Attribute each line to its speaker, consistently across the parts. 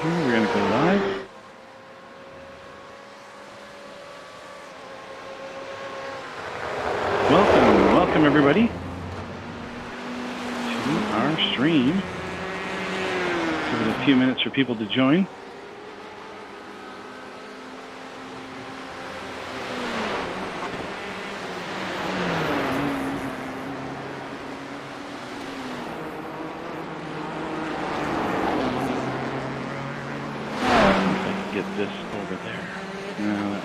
Speaker 1: We're going to go live. Welcome everybody to our stream. Give it a few minutes for people to join. Get this over there. No,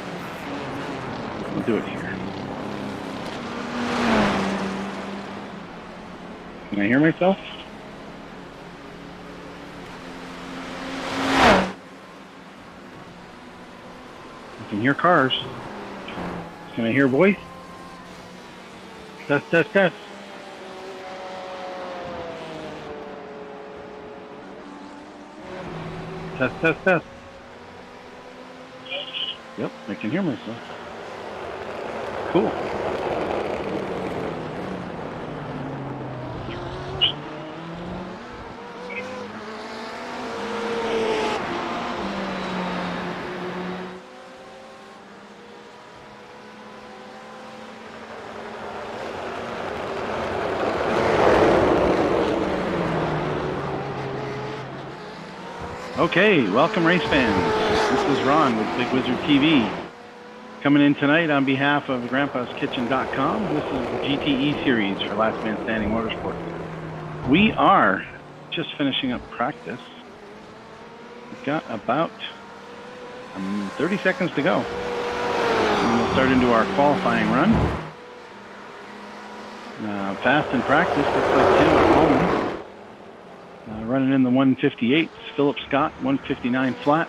Speaker 1: we'll do it here. Can I hear myself? I can hear cars. Can I hear voice? Test, test, test. Test, test, test. Yep, I can hear myself. Cool. Okay, welcome race fans. This is Ron with Big Wizard TV. Coming in tonight on behalf of grandpaskitchen.com. This is the GTE Series for Last Man Standing Motorsports. We are just finishing up practice. We've got about 30 seconds to go. And we'll start into our qualifying run. Fast in practice, looks like Tim at home. Running in the 158s. Philip Scott, 159 flat.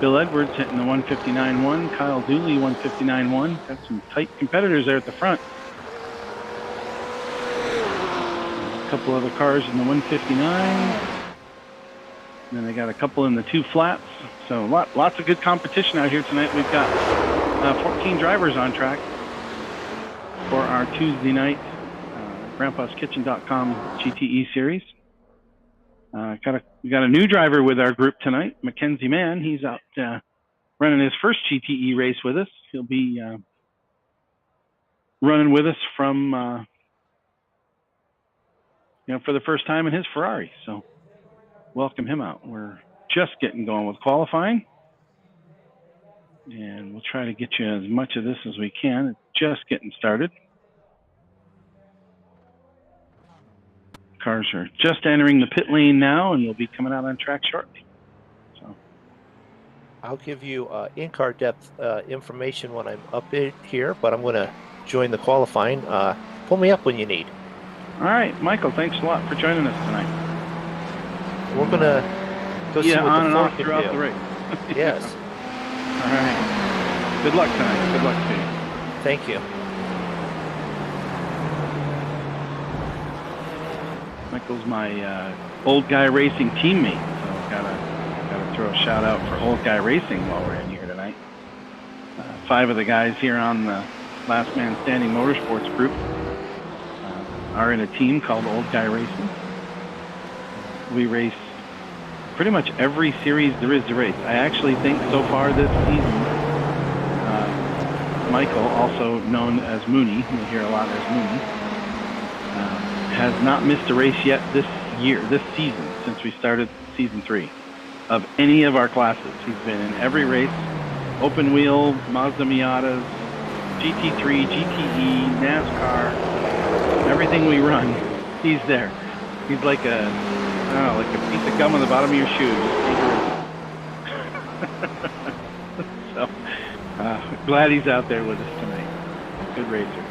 Speaker 1: Bill Edwards hitting the 159.1. Kyle Dooley, 159.1. Got some tight competitors there at the front. A couple other cars in the 159. And then they got a couple in the 2 flats. So lots of good competition out here tonight. We've got 14 drivers on track for our Tuesday night grandpaskitchen.com GTE Series. We got a new driver with our group tonight, Mackenzie Mann. He's out running his first GTE race with us. He'll be running with us from, for the first time in his Ferrari. So welcome him out. We're just getting going with qualifying. And we'll try to get you as much of this as we can. It's just getting started. Cars are just entering the pit lane now, and you'll be coming out on track shortly. So,
Speaker 2: I'll give you in-car depth information when I'm up here, but I'm going to join the qualifying. Pull me up when you need.
Speaker 1: All right, Michael, thanks a lot for joining us tonight.
Speaker 2: We're going to go see what
Speaker 1: on
Speaker 2: the
Speaker 1: and off
Speaker 2: floor
Speaker 1: throughout
Speaker 2: can do.
Speaker 1: the race.
Speaker 2: Yes.
Speaker 1: All right. Good luck tonight. Good luck to you.
Speaker 2: Thank you.
Speaker 1: Michael's my old guy racing teammate, so gotta throw a shout out for old guy racing while we're in here tonight. 5 of the guys here on the Last Man Standing Motorsports group are in a team called Old Guy Racing. We race pretty much every series there is to race. I actually think so far this season, Michael, also known as Mooney, you'll hear a lot as Mooney, has not missed a race yet this season, since we started season 3 of any of our classes. He's been in every race, open wheel, Mazda Miatas, GT3, GTE, NASCAR, everything we run, he's there. He's like a piece of gum on the bottom of your shoe. So, glad he's out there with us tonight. Good racer.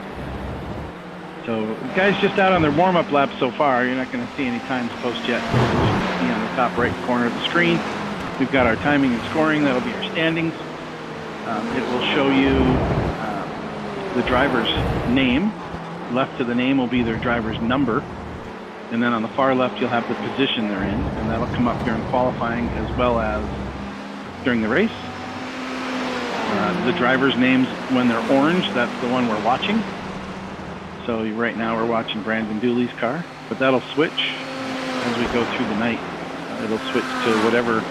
Speaker 1: So the guys just out on their warm-up laps so far. You're not going to see any times post yet. You can see on the top right corner of the screen, we've got our timing and scoring. That'll be our standings. It will show you the driver's name. Left to the name will be their driver's number. And then on the far left, you'll have the position they're in. And that'll come up during qualifying as well as during the race. The driver's names, when they're orange, that's the one we're watching. So right now we're watching Brandon Dooley's car, but that'll switch as we go through the night. it'll switch to whatever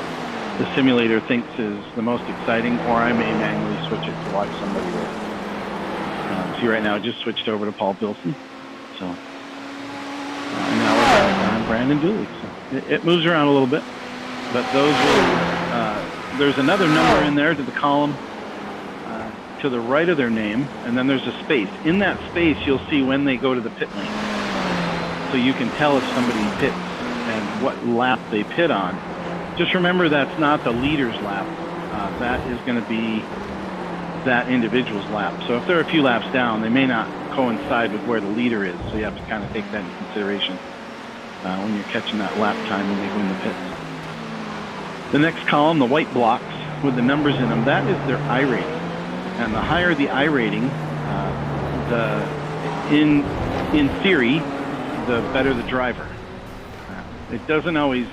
Speaker 1: the simulator thinks is the most exciting, or I may manually switch it to watch somebody race. See, right now, it just switched over to Paul Bilson. So, and now we're back on Brandon Dooley. So it moves around a little bit, but those will, there's another number in there to the column to the right of their name, and then there's a space. In that space, you'll see when they go to the pit lane. So you can tell if somebody pits and what lap they pit on. Just remember that's not the leader's lap. That is going to be that individual's lap. So if they're a few laps down, they may not coincide with where the leader is. So you have to kind of take that into consideration when you're catching that lap time when they go in the pits. The next column, the white blocks with the numbers in them, that is their I rating. And the higher the I rating, in theory, the better the driver. It doesn't always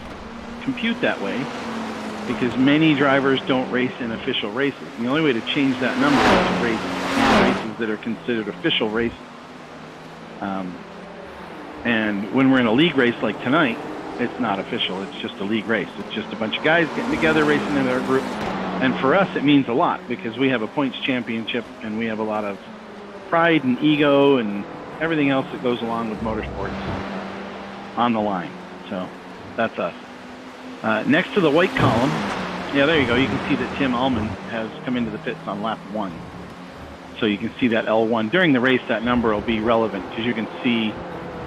Speaker 1: compute that way because many drivers don't race in official races. And the only way to change that number is to race races that are considered official races. And when we're in a league race like tonight, it's not official. It's just a league race. It's just a bunch of guys getting together racing in our group. And for us, it means a lot because we have a points championship and we have a lot of pride and ego and everything else that goes along with motorsports on the line. So that's us. Next to the white column, yeah, there you go. You can see that Tim Ullman has come into the pits on lap 1. So you can see that L1. During the race, that number will be relevant because you can see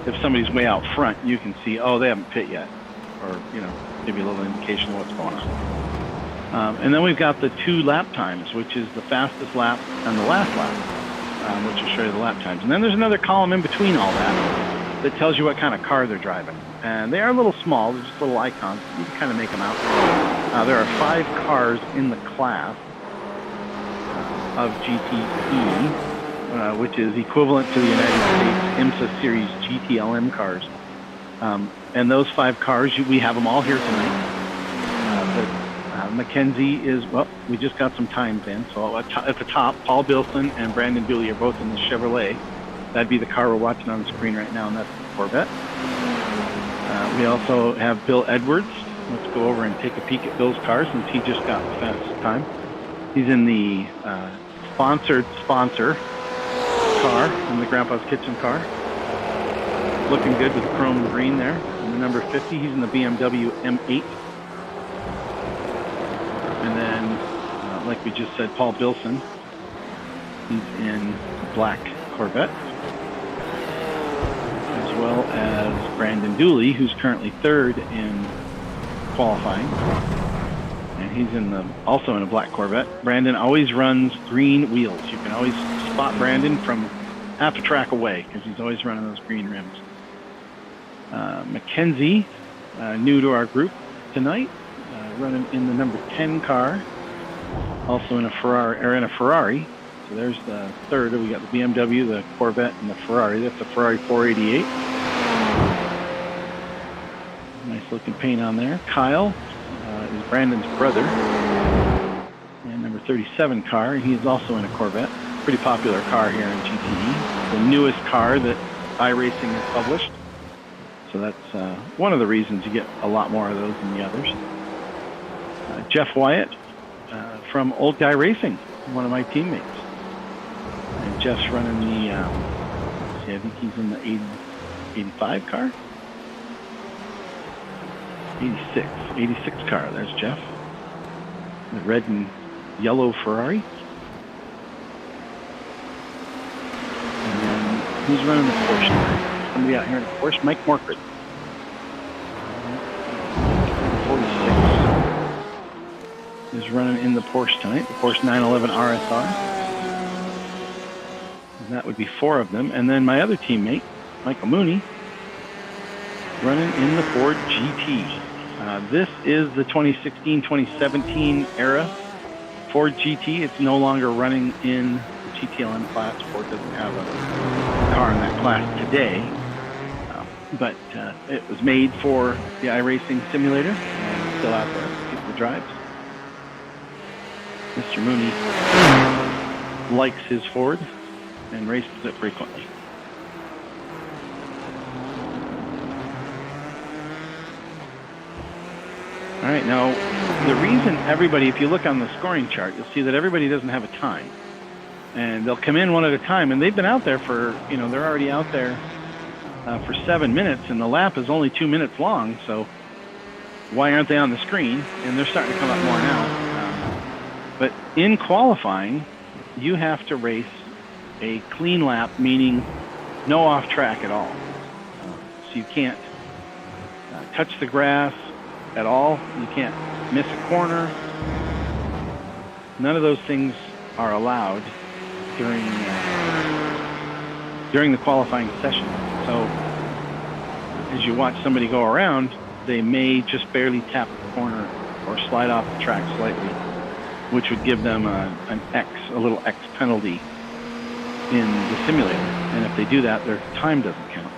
Speaker 1: if somebody's way out front, you can see, oh, they haven't pit yet. Or, give you a little indication of what's going on. And then we've got the 2 lap times, which is the fastest lap and the last lap, which will show you the lap times. And then there's another column in between all that tells you what kind of car they're driving. And they are a little small. They're just little icons. You can kind of make them out. There are 5 cars in the class of GTE, which is equivalent to the United States IMSA Series GTLM cars. And those 5 cars, we have them all here tonight. Mackenzie is, well, we just got some times in. So at the top, Paul Bilson and Brandon Dooley are both in the Chevrolet. That'd be the car we're watching on the screen right now, and that's the Corvette. We also have Bill Edwards. Let's go over and take a peek at Bill's car since he just got the fastest time. He's in the sponsored sponsor car, in the Grandpa's Kitchen car. Looking good with the chrome green there. And the number 50, he's in the BMW M8. And then, like we just said, Paul Bilson, he's in the black Corvette, as well as Brandon Dooley, who's currently 3rd in qualifying, and he's also in a black Corvette. Brandon always runs green wheels. You can always spot Brandon from half a track away because he's always running those green rims. Mackenzie, new to our group tonight, running in the number 10 car, also in a Ferrari. So there's the 3rd. We got the BMW, the Corvette, and the Ferrari. That's a Ferrari 488. Nice looking paint on there. Kyle is Brandon's brother, and number 37 car. He is also in a Corvette. Pretty popular car here in GTE. The newest car that iRacing has published. So that's one of the reasons you get a lot more of those than the others. Jeff Wyatt from Old Guy Racing, one of my teammates. And Jeff's running the, I think he's in the 85 car? 86 car. There's Jeff. The red and yellow Ferrari. And then who's running the Porsche? Somebody out here in a Porsche? Mike Morkred. 46 is running in the Porsche tonight, the Porsche 911 RSR. And that would be 4 of them. And then my other teammate, Michael Mooney, running in the Ford GT. This is the 2016-2017 era Ford GT. It's no longer running in the GTLM class. Ford doesn't have a car in that class today. But it was made for the iRacing simulator and it's still out there for people to drive. Mr. Mooney likes his Ford and races it frequently. All right, now the reason everybody, if you look on the scoring chart, you'll see that everybody doesn't have a time. And they'll come in one at a time, and they've been out there for, you know, they're already out there for 7 minutes, and the lap is only 2 minutes long, so why aren't they on the screen? And they're starting to come up more now. But in qualifying, you have to race a clean lap, meaning no off track at all. So you can't touch the grass at all. You can't miss a corner. None of those things are allowed during the qualifying session. So as you watch somebody go around, they may just barely tap the corner or slide off the track slightly, which would give them a little X penalty in the simulator. And if they do that, their time doesn't count.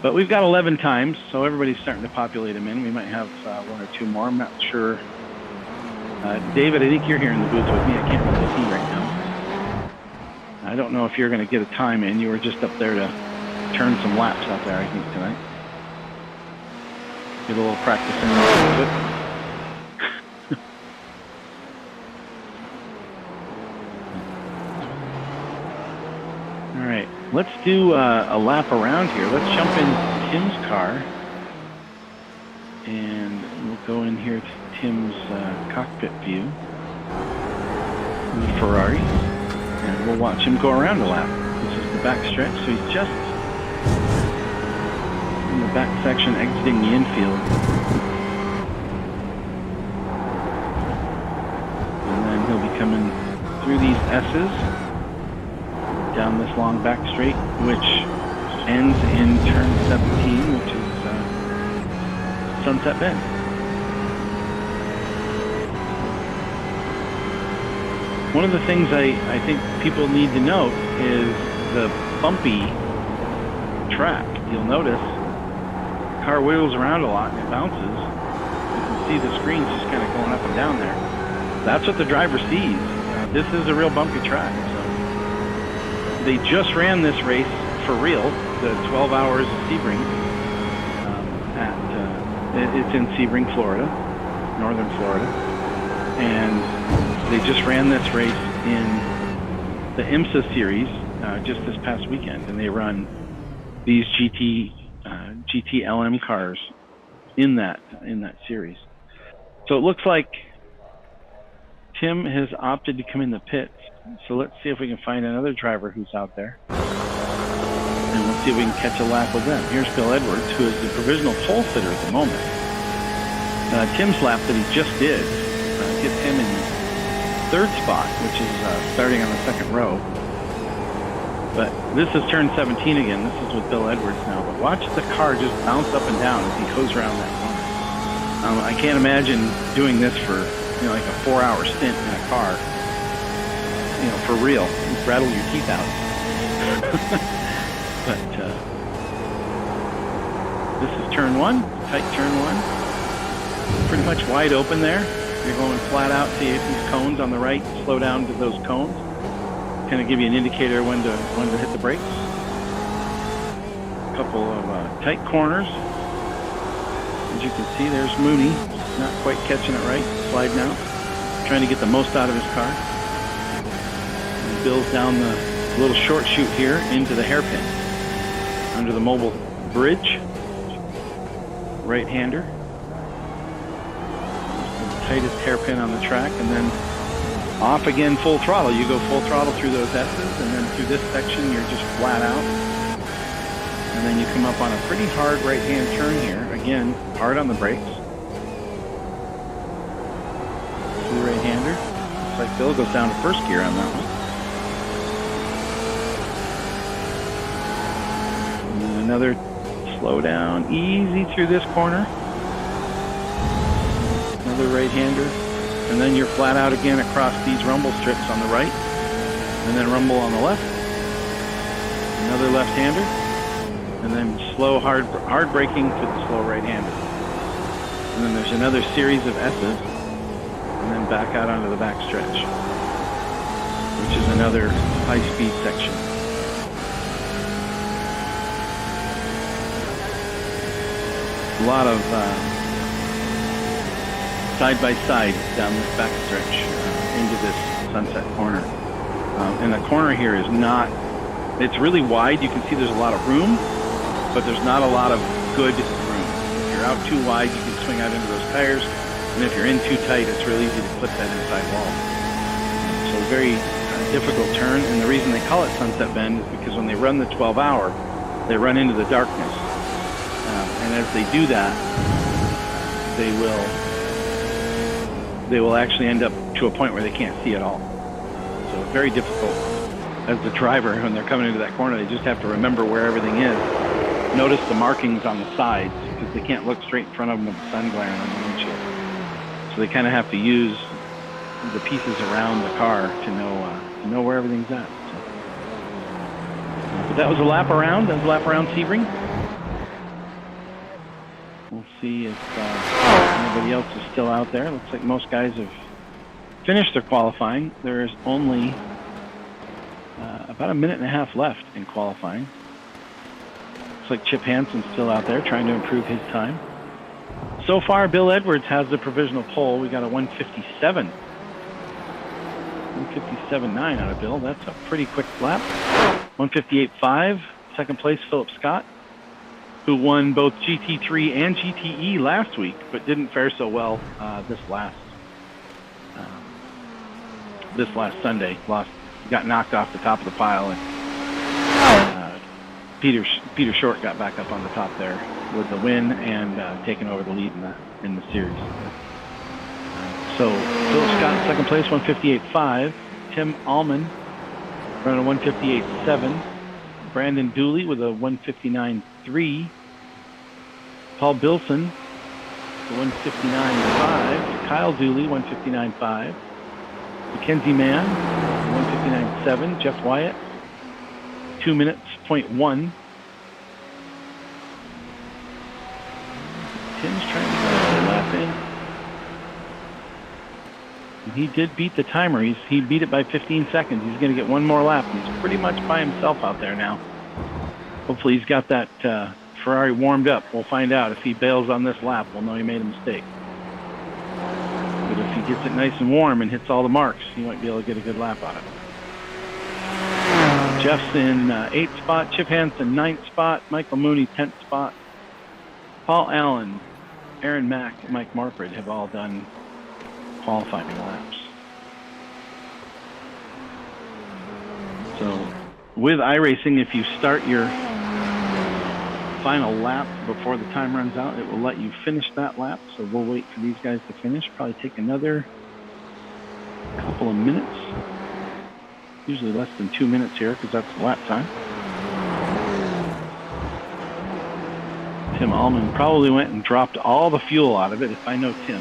Speaker 1: But we've got 11 times, so everybody's starting to populate them in. We might have one or two more. I'm not sure. David, I think you're here in the booth with me. I can't really see right now. I don't know if you're going to get a time in. You were just up there to turn some laps out there, I think, tonight. Get a little practice in a little bit. All right, let's do a lap around here. Let's jump in Tim's car, and we'll go in here to Tim's cockpit view in the Ferrari, and we'll watch him go around a lap. This is the back stretch, so he's just in the back section exiting the infield. And then he'll be coming through these S's down this long back straight, which ends in turn 17, which is Sunset Bend. One of the things I think people need to note is the bumpy track. You'll notice the car wheels around a lot and it bounces. You can see the screens just kind of going up and down there. That's what the driver sees. This is a real bumpy track. So they just ran this race for real, the 12 hours of Sebring. It's in Sebring, Florida, northern Florida. And they just ran this race in the IMSA series just this past weekend, and they run these GT LM cars in that series. So it looks like Tim has opted to come in the pits. So let's see if we can find another driver who's out there, and we'll see if we can catch a lap with them. Here's Bill Edwards, who is the provisional pole sitter at the moment. Tim's lap that he just did gets him in third spot, which is starting on the second row. But this is turn 17 again. This is with Bill Edwards now. But watch the car just bounce up and down as he goes around that corner. I can't imagine doing this for like a 4-hour stint in a car. For real. You rattle your teeth out. But this is turn 1, tight turn 1. Pretty much wide open there. You're going flat out to these cones on the right. Slow down to those cones. Kind of give you an indicator when to hit the brakes. A couple of tight corners. As you can see, there's Mooney. Not quite catching it right. Sliding out. Trying to get the most out of his car. And Bill's down the little short chute here into the hairpin. Under the mobile bridge. Right-hander. Tightest hairpin on the track, and then off again full throttle. You go full throttle through those S's, and then through this section you're just flat out, and then you come up on a pretty hard right hand turn here, again hard on the brakes. Through right-hander. Looks like Bill goes down to first gear on that one. And then another slow down, easy through this corner. Another right-hander, and then you're flat out again across these rumble strips on the right, and then rumble on the left. Another left-hander, and then slow, hard braking to the slow right-hander. And then there's another series of S's, and then back out onto the back stretch, which is another high-speed section. A lot of side by side down this back stretch into this Sunset corner. And the corner here is not, it's really wide. You can see there's a lot of room, but there's not a lot of good room. If you're out too wide, you can swing out into those tires. And if you're in too tight, it's really easy to clip that inside wall. So very difficult turn. And the reason they call it Sunset Bend is because when they run the 12-hour, they run into the darkness. And as they do that, they will actually end up to a point where they can't see at all. So very difficult as the driver when they're coming into that corner. They just have to remember where everything is. Notice the markings on the sides because they can't look straight in front of them with the sun glaring on the windshield. So they kind of have to use the pieces around the car to know where everything's at. So. But that was a lap around. That was a lap around Sebring. We'll see if anybody else is still out there. Looks like most guys have finished their qualifying. There's only about a minute and a half left in qualifying. Looks like Chip Hansen's still out there trying to improve his time. So far, Bill Edwards has the provisional pole. We got a 157.9 out of Bill. That's a pretty quick lap. 158.5. Second place, Philip Scott, who won both GT3 and GTE last week, but didn't fare so well this last Sunday. Got knocked off the top of the pile, and Peter Short got back up on the top there with the win and taking over the lead in the series. So Philip Scott second place, 158.5. Tim Allman running a 158.7. Brandon Dooley with a 159.3. Paul Bilson, the 159.5. Kyle Dooley, 159.5. Mackenzie Mann, 159.7. Jeff Wyatt, 2 minutes, 0.1. Tim's trying to get a lap in. And he did beat the timer. He beat it by 15 seconds. He's going to get one more lap. And he's pretty much by himself out there now. Hopefully he's got that Ferrari warmed up. We'll find out. If he bails on this lap, we'll know he made a mistake. But if he gets it nice and warm and hits all the marks, he might be able to get a good lap out of it. Jeff's in 8th spot. Chip Hansen, 9th spot. Michael Mooney, 10th spot. Paul Allen, Aaron Mack, and Mike Marford have all done qualifying laps. So with iRacing, if you start your final lap before the time runs out, it will let you finish that lap. So we'll wait for these guys to finish. Probably take another couple of minutes. Usually less than 2 minutes here because that's the lap time. Tim Allman probably went and dropped all the fuel out of it, if I know Tim.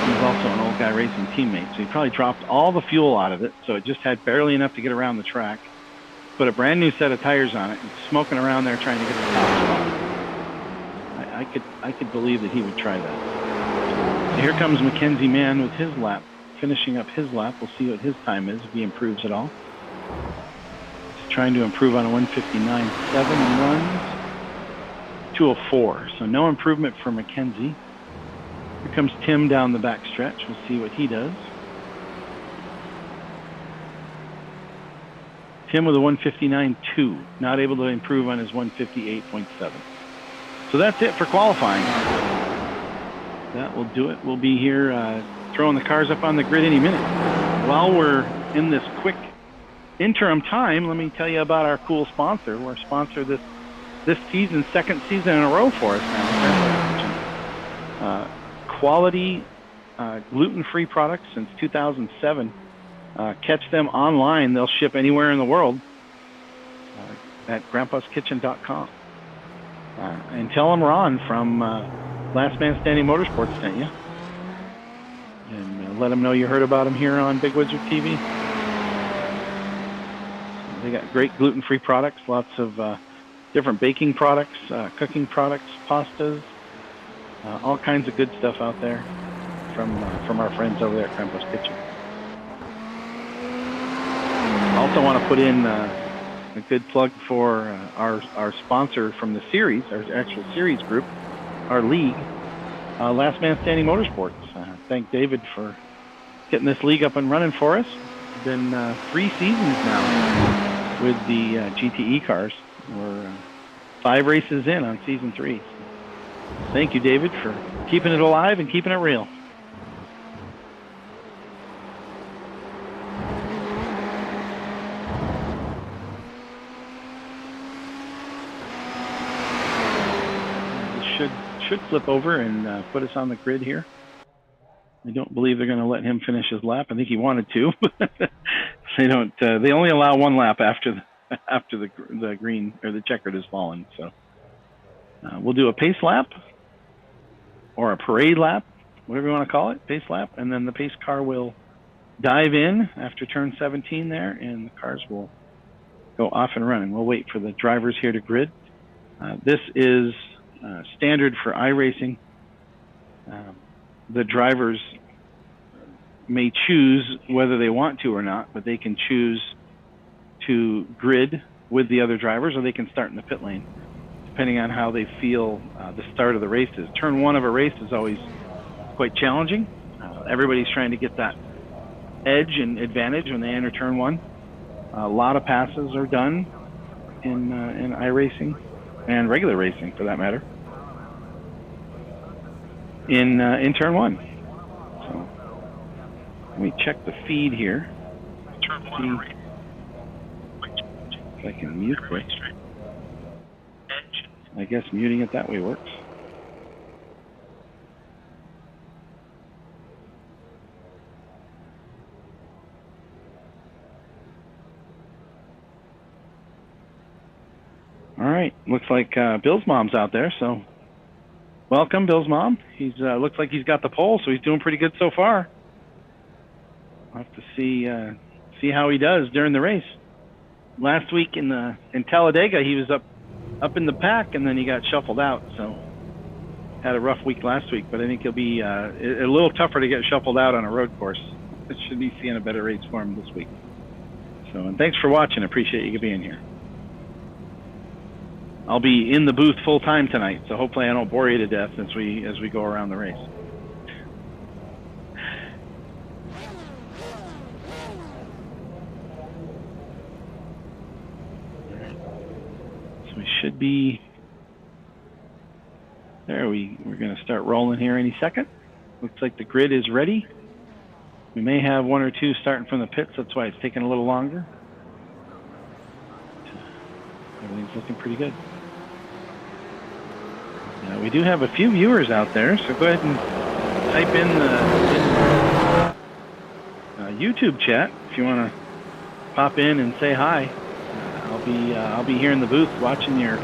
Speaker 1: He's also an old guy racing teammate, so he probably dropped all the fuel out of it, so it just had barely enough to get around the track. Put a brand new set of tires on it and smoking around there trying to get the top spot. I could believe that he would try that. So here comes Mackenzie Mann with his lap, finishing up his lap. We'll see what his time is, if he improves at all. He's trying to improve on a 159.7 and runs 204. So no improvement for Mackenzie. Here comes Tim down the back stretch. We'll see what he does. Tim with a 159.2. Not able to improve on his 158.7. So that's it for qualifying. That will do it. We'll be here throwing the cars up on the grid any minute. While we're in this quick interim time, let me tell you about our cool sponsor. We're a sponsor this season, second season in a row for us now. Quality gluten-free products since 2007. Catch them online. They'll ship anywhere in the world at grandpaskitchen.com. And tell them Ron from Last Man Standing Motorsports sent you. And let them know you heard about them here on Big Wizard TV. They got great gluten-free products, lots of different baking products, cooking products, pastas, all kinds of good stuff out there from our friends over there at Grandpa's Kitchen. I also want to put in a good plug for our sponsor from the series, our actual series group, our league. Last Man Standing Motorsports. Thank David for getting this league up and running for us. It's been 3 seasons now with the GTE cars. We're 5 races in on season 3. So thank you, David, for keeping it alive and keeping it real. Should flip over and put us on the grid here. I don't believe they're going to let him finish his lap. I think he wanted to. They don't. They only allow 1 lap after the green or the checkered has fallen. So we'll do a pace lap or a parade lap, whatever you want to call it, pace lap, and then the pace car will dive in after turn 17 there, and the cars will go off and running. We'll wait for the drivers here to grid. This is standard for iRacing. The drivers may choose whether they want to or not, but they can choose to grid with the other drivers, or they can start in the pit lane, depending on how they feel the start of the race is. Turn 1 of a race is always quite challenging. Everybody's trying to get that edge and advantage when they enter turn 1. A lot of passes are done in iRacing and regular racing, for that matter, in turn 1. So let me check the feed here. See if I can mute it. I guess muting it that way works. All right, looks like Bill's mom's out there, so welcome, Bill's mom. He's looks like he's got the pole, so he's doing pretty good so far. I'll have to see how he does during the race. Last week in Talladega, he was up in the pack, and then he got shuffled out. So had a rough week last week, but I think he'll be a little tougher to get shuffled out on a road course. It should be seeing a better race for him this week. So, and thanks for watching. Appreciate you being here. I'll be in the booth full time tonight, so hopefully I don't bore you to death as we go around the race. So we should be there. We're going to start rolling here any second. Looks like the grid is ready. We may have 1 or 2 starting from the pits. That's why it's taking a little longer. Everything's looking pretty good. We do have a few viewers out there, so go ahead and type in the YouTube chat if you want to pop in and say hi. I'll be here in the booth watching your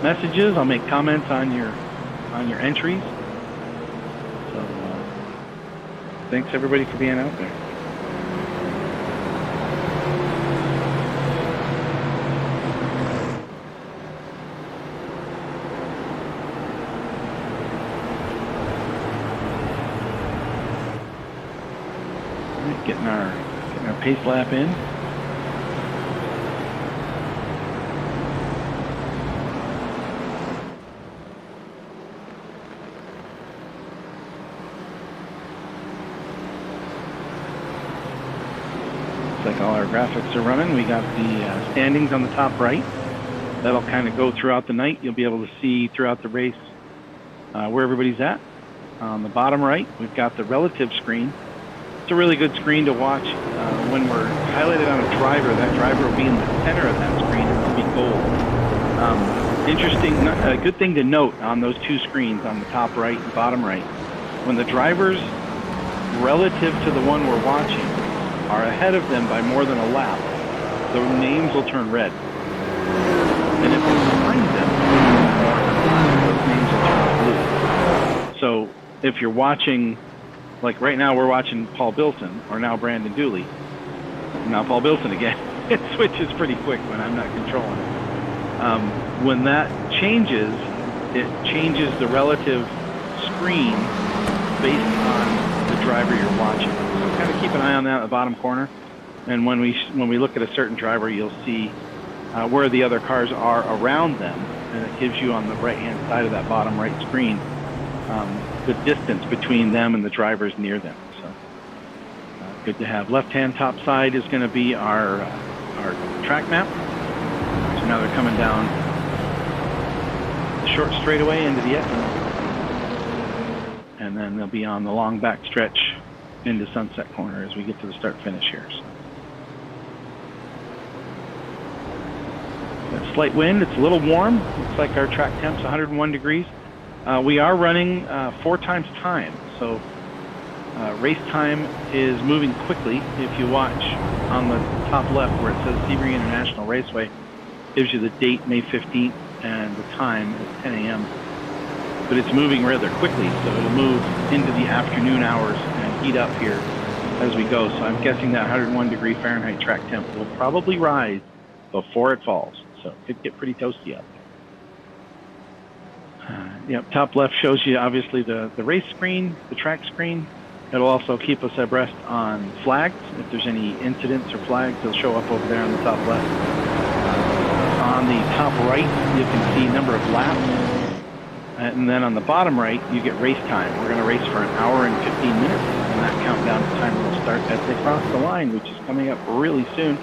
Speaker 1: messages. I'll make comments on your entries. So thanks everybody for being out there. Getting our pace lap in. Looks like all our graphics are running. We got the standings on the top right. That'll kind of go throughout the night. You'll be able to see throughout the race where everybody's at. On the bottom right, we've got the relative screen. It's a really good screen to watch when we're highlighted on a driver. That driver will be in the center of that screen and it'll be gold. Interesting, a good thing to note on those 2 screens on the top right and bottom right. When the drivers relative to the one we're watching are ahead of them by more than a lap, the names will turn red. And if they're behind them, those names will turn blue. So if you're watching, like right now we're watching Paul Bilson, or now Brandon Dooley. Now Paul Bilson again. It switches pretty quick when I'm not controlling it. When that changes, it changes the relative screen based on the driver you're watching. So kind of keep an eye on that in the bottom corner. And when we look at a certain driver, you'll see where the other cars are around them. And it gives you on the right-hand side of that bottom right screen good distance between them and the drivers near them. So good to have. Left-hand top side is going to be our track map. So now they're coming down the short straightaway into the Etna, and then they'll be on the long back stretch into Sunset Corner as we get to the start-finish here. So. Got slight wind. It's a little warm. Looks like our track temp's 101 degrees. We are running 4 times time, so race time is moving quickly. If you watch on the top left where it says Sebring International Raceway, gives you the date, May 15th, and the time is 10 a.m. But it's moving rather quickly, so it'll move into the afternoon hours and heat up here as we go. So I'm guessing that 101 degree Fahrenheit track temp will probably rise before it falls. So it could get pretty toasty out there. Yep, top left shows you obviously the race screen, the track screen. It'll also keep us abreast on flags. If there's any incidents or flags, they'll show up over there on the top left. On the top right, you can see number of laps. And then on the bottom right, you get race time. We're going to race for an hour and 15 minutes, and that countdown time will start as they cross the line, which is coming up really soon.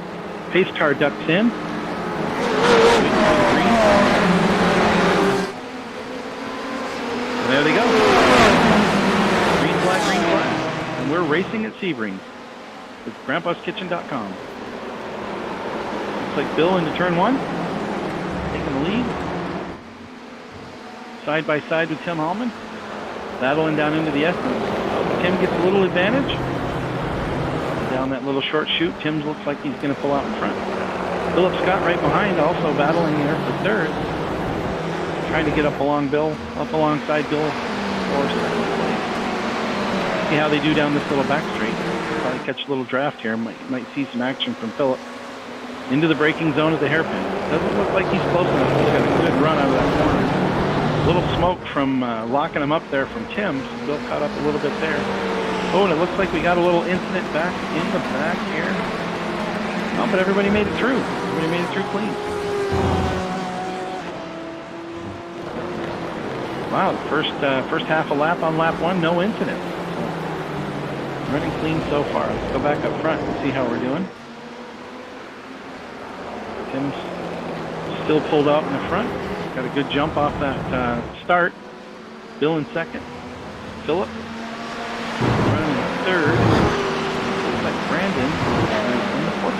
Speaker 1: Pace car ducks in. There they go. Green flag, green flag. And we're racing at Sebring with grandpaskitchen.com. Looks like Bill into turn 1. Taking the lead. Side by side with Tim Hallman. Battling down into the Essence. Tim gets a little advantage. Down that little short chute, Tim looks like he's going to pull out in front. Philip Scott right behind, also battling there for third. Trying to get up alongside Bill for second place. See how they do down this little back straight. Probably catch a little draft here. Might see some action from Philip. Into the braking zone of the hairpin. Doesn't look like he's close enough. He's got a good run out of that corner. A little smoke from locking him up there from Tim. Bill caught up a little bit there. Oh, and it looks like we got a little incident back in the back here. Oh, but everybody made it through. Everybody made it through clean. Wow, the first half a lap on lap 1, no incidents. So, running clean so far. Let's go back up front and see how we're doing. Tim's still pulled out in the front. Got a good jump off that start. Bill in second. Philip running in third. Looks like Brandon in the fourth.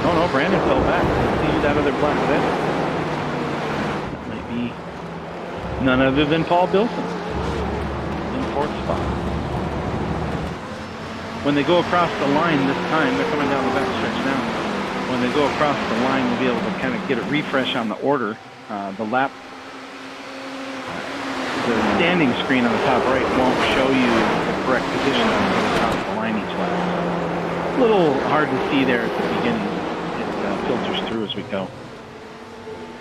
Speaker 1: Oh no, Brandon fell back. See who's out of their black there. That might be none other than Paul Bilson in fourth spot. When they go across the line this time, they're coming down the back stretch now. When they go across the line, you'll be able to kind of get a refresh on the order. The lap, the standing screen on the top right won't show you the correct position on the top of the line each lap. A little hard to see there at the beginning. It filters through as we go.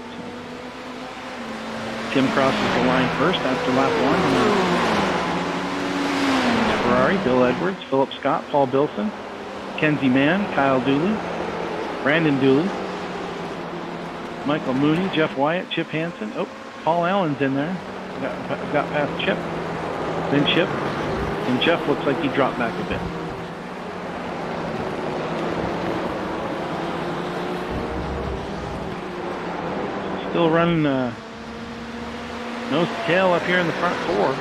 Speaker 1: So, Tim crosses the line first after lap 1. Ferrari, Bill Edwards, Philip Scott, Paul Bilson, Kenzie Mann, Kyle Dooley, Brandon Dooley, Michael Mooney, Jeff Wyatt, Chip Hansen. Oh, Paul Allen's in there. Got past Chip. Then Chip. And Jeff looks like he dropped back a bit. Still running nose to tail up here in the front 4.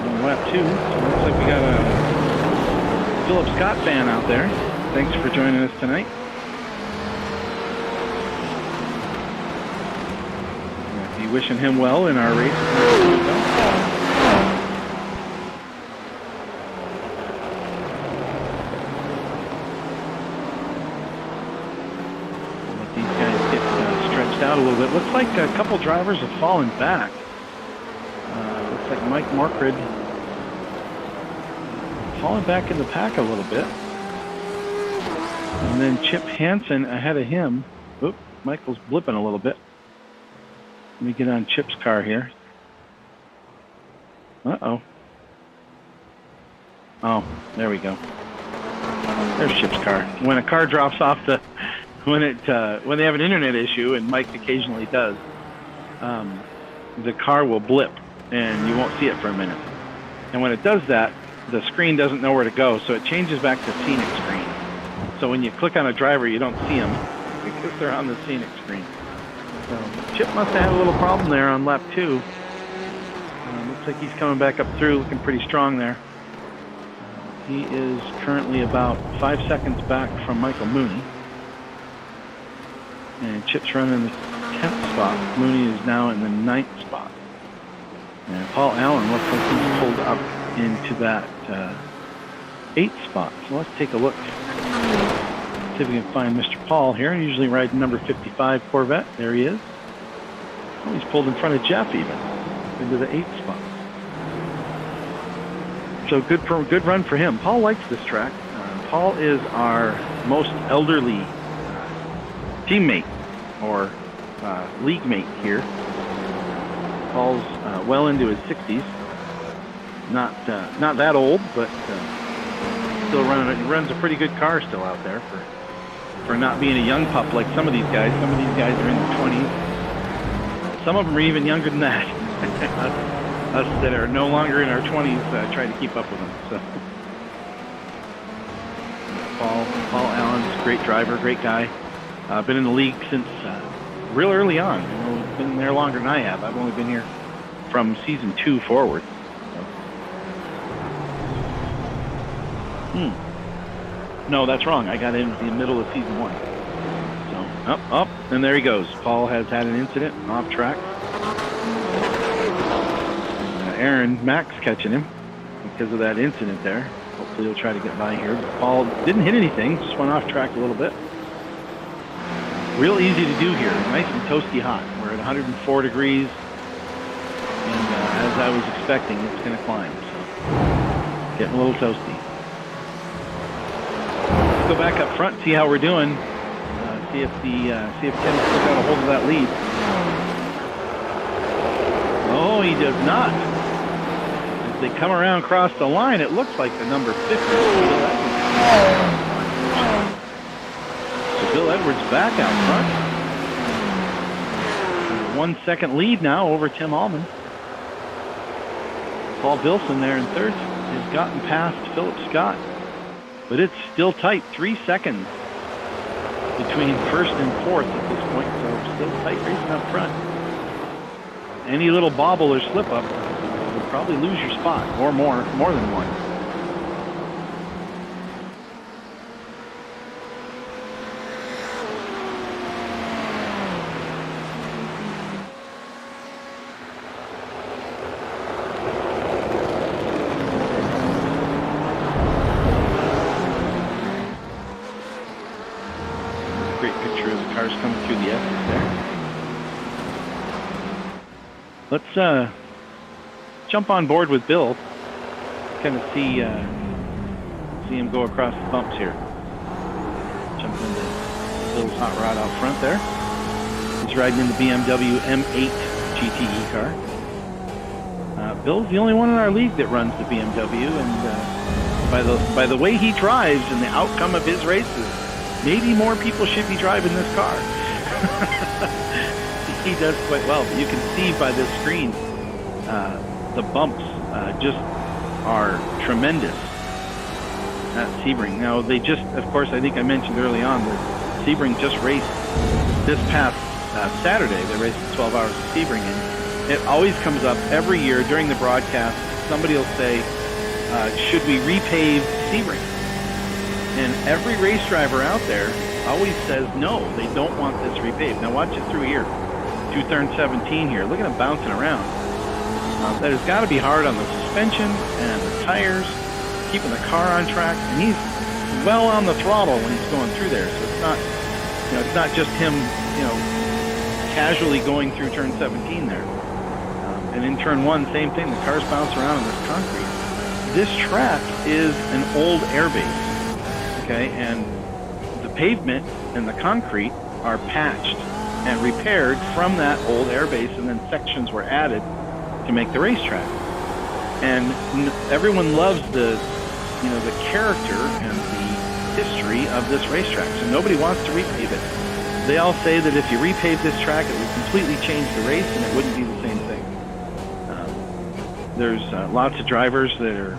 Speaker 1: On lap 2. So it looks like we got a Philip Scott fan out there. Thanks for joining us tonight. I'll be wishing him well in our race. Let these guys get stretched out a little bit. Looks like a couple drivers have fallen back. Looks like Mike Morkrid falling back in the pack a little bit. And then Chip Hansen ahead of him. Oop, Michael's blipping a little bit. Let me get on Chip's car here. Uh-oh. Oh, there we go. There's Chip's car. When a car drops off when they have an internet issue, and Mike occasionally does, the car will blip and you won't see it for a minute. And when it does that, the screen doesn't know where to go, so it changes back to scenic screen. So when you click on a driver, you don't see them because they're on the scenic screen. So Chip must have had a little problem there on lap 2. Looks like he's coming back up through, looking pretty strong there. He is currently about 5 seconds back from Michael Mooney. And Chip's running the 10th spot. Mooney is now in the 9th spot. And Paul Allen looks like he's pulled up into that 8th spot. So let's take a look. See if we can find Mr. Paul here. Usually riding number 55 Corvette. There he is. Oh, he's pulled in front of Jeff even into the 8th spot. So good run for him. Paul likes this track. Paul is our most elderly teammate or league mate here. Paul's well into his 60s. Not that old, but still running. He runs a pretty good car still out there for not being a young pup like some of these guys. Some of these guys are in their 20s. Some of them are even younger than that. Us that are no longer in our 20s try to keep up with them. So Paul Allen's a great driver, great guy. Been in the league since real early on. You know, he's been there longer than I have. I've only been here from season 2 forward. So. No, that's wrong. I got in the middle of season 1. So up, and there he goes. Paul has had an incident off track. Aaron Max catching him because of that incident there. Hopefully he'll try to get by here. But Paul didn't hit anything, just went off track a little bit. Real easy to do here. Nice and toasty hot. We're at 104 degrees. And as I was expecting, it's going to climb. So getting a little toasty. Let's go back up front, see how we're doing. See if Tim's still got a hold of that lead. Oh, he does not. As they come around across the line, it looks like the number 50. So Bill Edwards back out front. 1 second lead now over Tim Allman. Paul Bilson there in third has gotten past Philip Scott. But it's still tight, 3 seconds between first and fourth at this point. So still tight racing up front. Any little bobble or slip up, you'll probably lose your spot, or more than one. Great picture of the cars coming through the S's there. Let's jump on board with Bill. Kind of see him go across the bumps here. Jump into Bill's hot rod out front there. He's riding in the BMW M8 GTE car. Bill's the only one in our league that runs the BMW, and by the way he drives and the outcome of his races, maybe more people should be driving this car. He does quite well. But you can see by this screen, the bumps just are tremendous at Sebring. Now, they just, of course, I think I mentioned early on that Sebring just raced this past Saturday. They raced 12 hours of Sebring, and it always comes up every year during the broadcast. Somebody will say, should we repave Sebring? And every race driver out there always says no, they don't want this repaved. Now watch it through here. Through turn 17 here. Look at him bouncing around. That has got to be hard on the suspension and the tires, keeping the car on track. And he's well on the throttle when he's going through there. So it's not just him, casually going through turn 17 there. And in turn 1, same thing. The cars bounce around on this concrete. This track is an old airbase. Okay, and the pavement and the concrete are patched and repaired from that old airbase, and then sections were added to make the racetrack. And everyone loves the character and history of this racetrack, so nobody wants to repave it. They all say that if you repave this track, it would completely change the race and it wouldn't be the same thing. There's lots of drivers that are,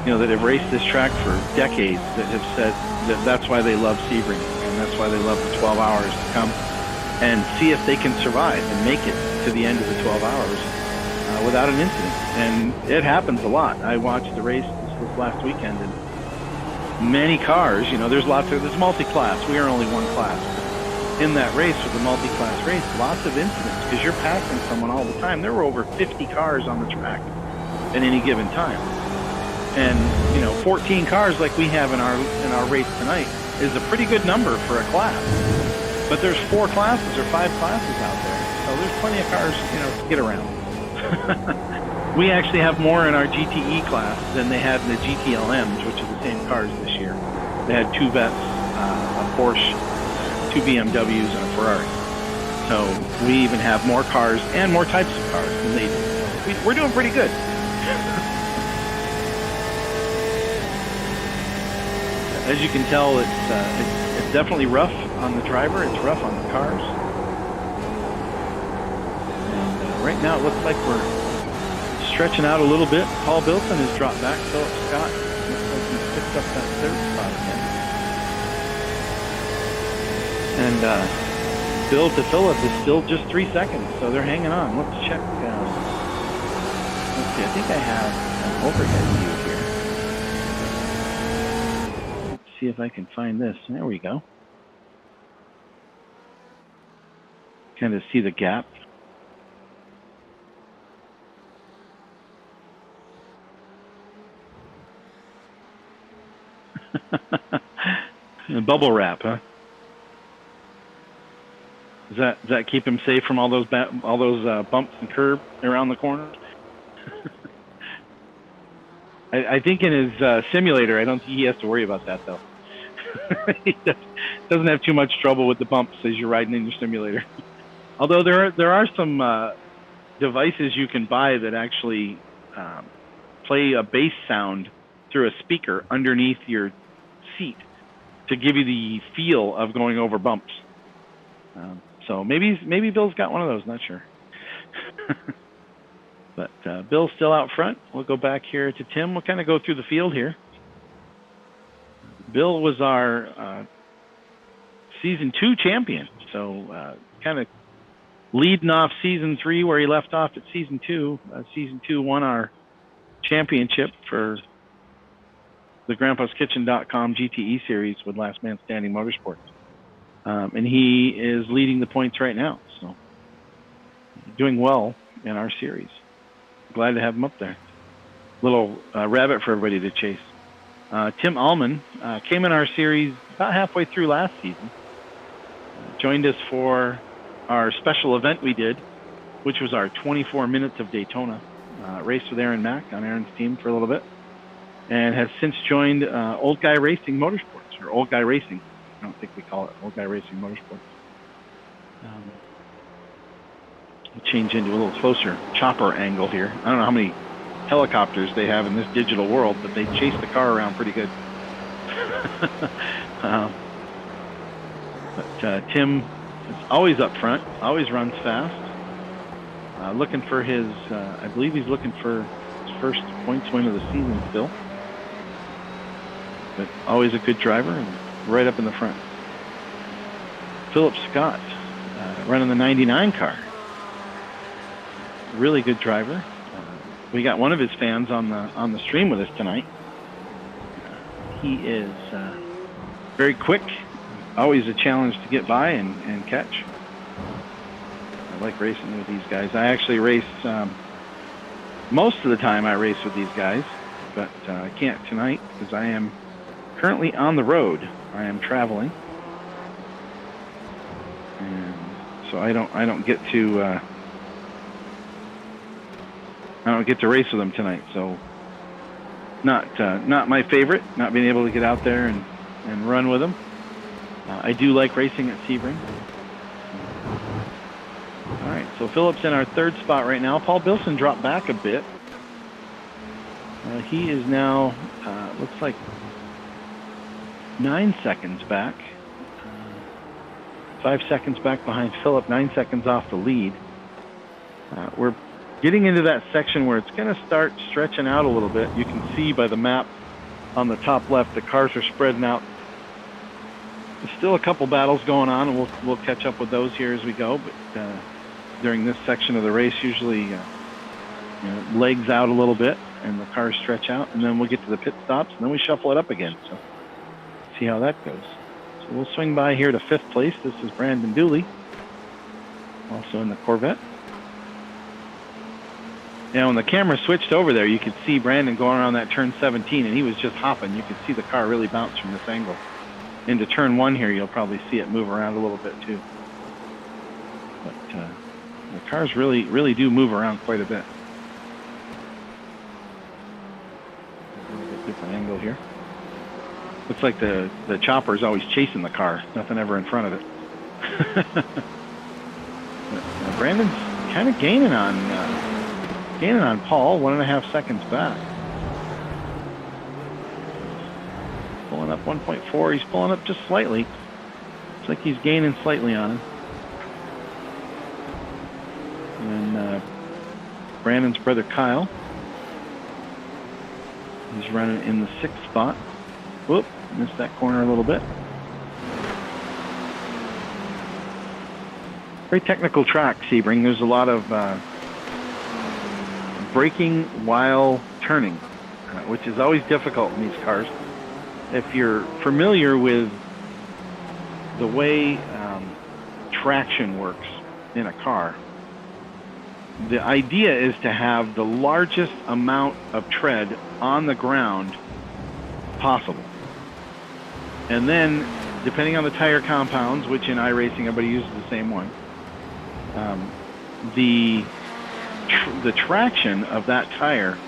Speaker 1: that have raced this track for decades that have said that that's why they love Sebring and that's why they love the 12 hours to come and see if they can survive and make it to the end of the 12 hours without an incident. And it happens a lot. I watched the race this last weekend, and many cars, there's multi-class. We are only one class. In that race with the multi-class race, lots of incidents because you're passing someone all the time. There were over 50 cars on the track at any given time. And, 14 cars like we have in our race tonight is a pretty good number for a class. But there's 4 classes or 5 classes out there. So there's plenty of cars, to get around. We actually have more in our GTE class than they had in the GTLMs, which are the same cars this year. They had 2 vets, a Porsche, 2 BMWs, and a Ferrari. So we even have more cars and more types of cars than they do. We're doing pretty good. As you can tell, it's definitely rough on the driver. It's rough on the cars. And right now it looks like we're stretching out a little bit. Paul Bilson has dropped back. Philip Scott looks like he's picked up that 3rd spot again. And Bill to Philip is still just 3 seconds, so they're hanging on. Let's check. Let's see. I think I have an overhead view here. See if I can find this. There we go. Kind of see the gap. Bubble wrap, huh? Does that keep him safe from all those bumps and curbs around the corner? I think in his simulator, I don't think he has to worry about that though. He doesn't have too much trouble with the bumps as you're riding in your simulator. Although there are some devices you can buy that actually play a bass sound through a speaker underneath your seat to give you the feel of going over bumps. So maybe Bill's got one of those. Not sure. But Bill's still out front. We'll go back here to Tim. We'll kind of go through the field here. Bill was our Season 2 champion. So kind of leading off Season 3 where he left off at Season 2. Season 2 won our championship for the Grandpa'sKitchen.com GTE Series with Last Man Standing Motorsports. And he is leading the points right now. So doing well in our series. Glad to have him up there. Little rabbit for everybody to chase. Tim Allman came in our series about halfway through last season. Joined us for our special event we did, which was our 24 minutes of Daytona. Raced with Aaron Mack on Aaron's team for a little bit. And has since joined Old Guy Racing Motorsports, or Old Guy Racing. I don't think we call it Old Guy Racing Motorsports. We'll change into a little closer chopper angle here. I don't know how many helicopters they have in this digital world, but they chase the car around pretty good. But Tim is always up front, always runs fast. Looking for his, I believe he's looking for his first points win of the season still. But always a good driver and right up in the front. Philip Scott running the 99 car. Really good driver. We got one of his fans on the stream with us tonight. He is very quick, always a challenge to get by and catch. I like racing with these guys. I actually race most of the time. I race with these guys, but I can't tonight because I am currently on the road. I am traveling, and so I don't get to. I don't get to race with them tonight, so not my favorite, not being able to get out there and run with them. I do like racing at Sebring. All right, so Philip's in our 3rd spot right now. Paul Bilson dropped back a bit. He is now, looks like 9 seconds back. 5 seconds back behind Phillip, 9 seconds off the lead. We're getting into that section where it's going to start stretching out a little bit. You can see by the map on the top left, the cars are spreading out. There's still a couple battles going on, and we'll catch up with those here as we go. But during this section of the race, usually legs out a little bit, and the cars stretch out, and then we'll get to the pit stops, and then we shuffle it up again. So see how that goes. So we'll swing by here to 5th place. This is Brandon Dooley, also in the Corvette. Now, when the camera switched over there, you could see Brandon going around that turn 17, and he was just hopping. You could see the car really bounce from this angle. Into turn 1 here, you'll probably see it move around a little bit too. But the cars really do move around quite a bit. A little bit different angle here. Looks like the chopper is always chasing the car. Nothing ever in front of it. But, Brandon's kind of gaining on Paul, 1.5 seconds back. Pulling up 1.4. He's pulling up just slightly. Looks like he's gaining slightly on him. And then Brandon's brother Kyle. He's running in the 6th spot. Whoop, missed that corner a little bit. Very technical track, Sebring. There's a lot of braking while turning, which is always difficult in these cars. If you're familiar with the way traction works in a car, the idea is to have the largest amount of tread on the ground possible. And then, depending on the tire compounds, which in iRacing everybody uses the same one, the traction of that tire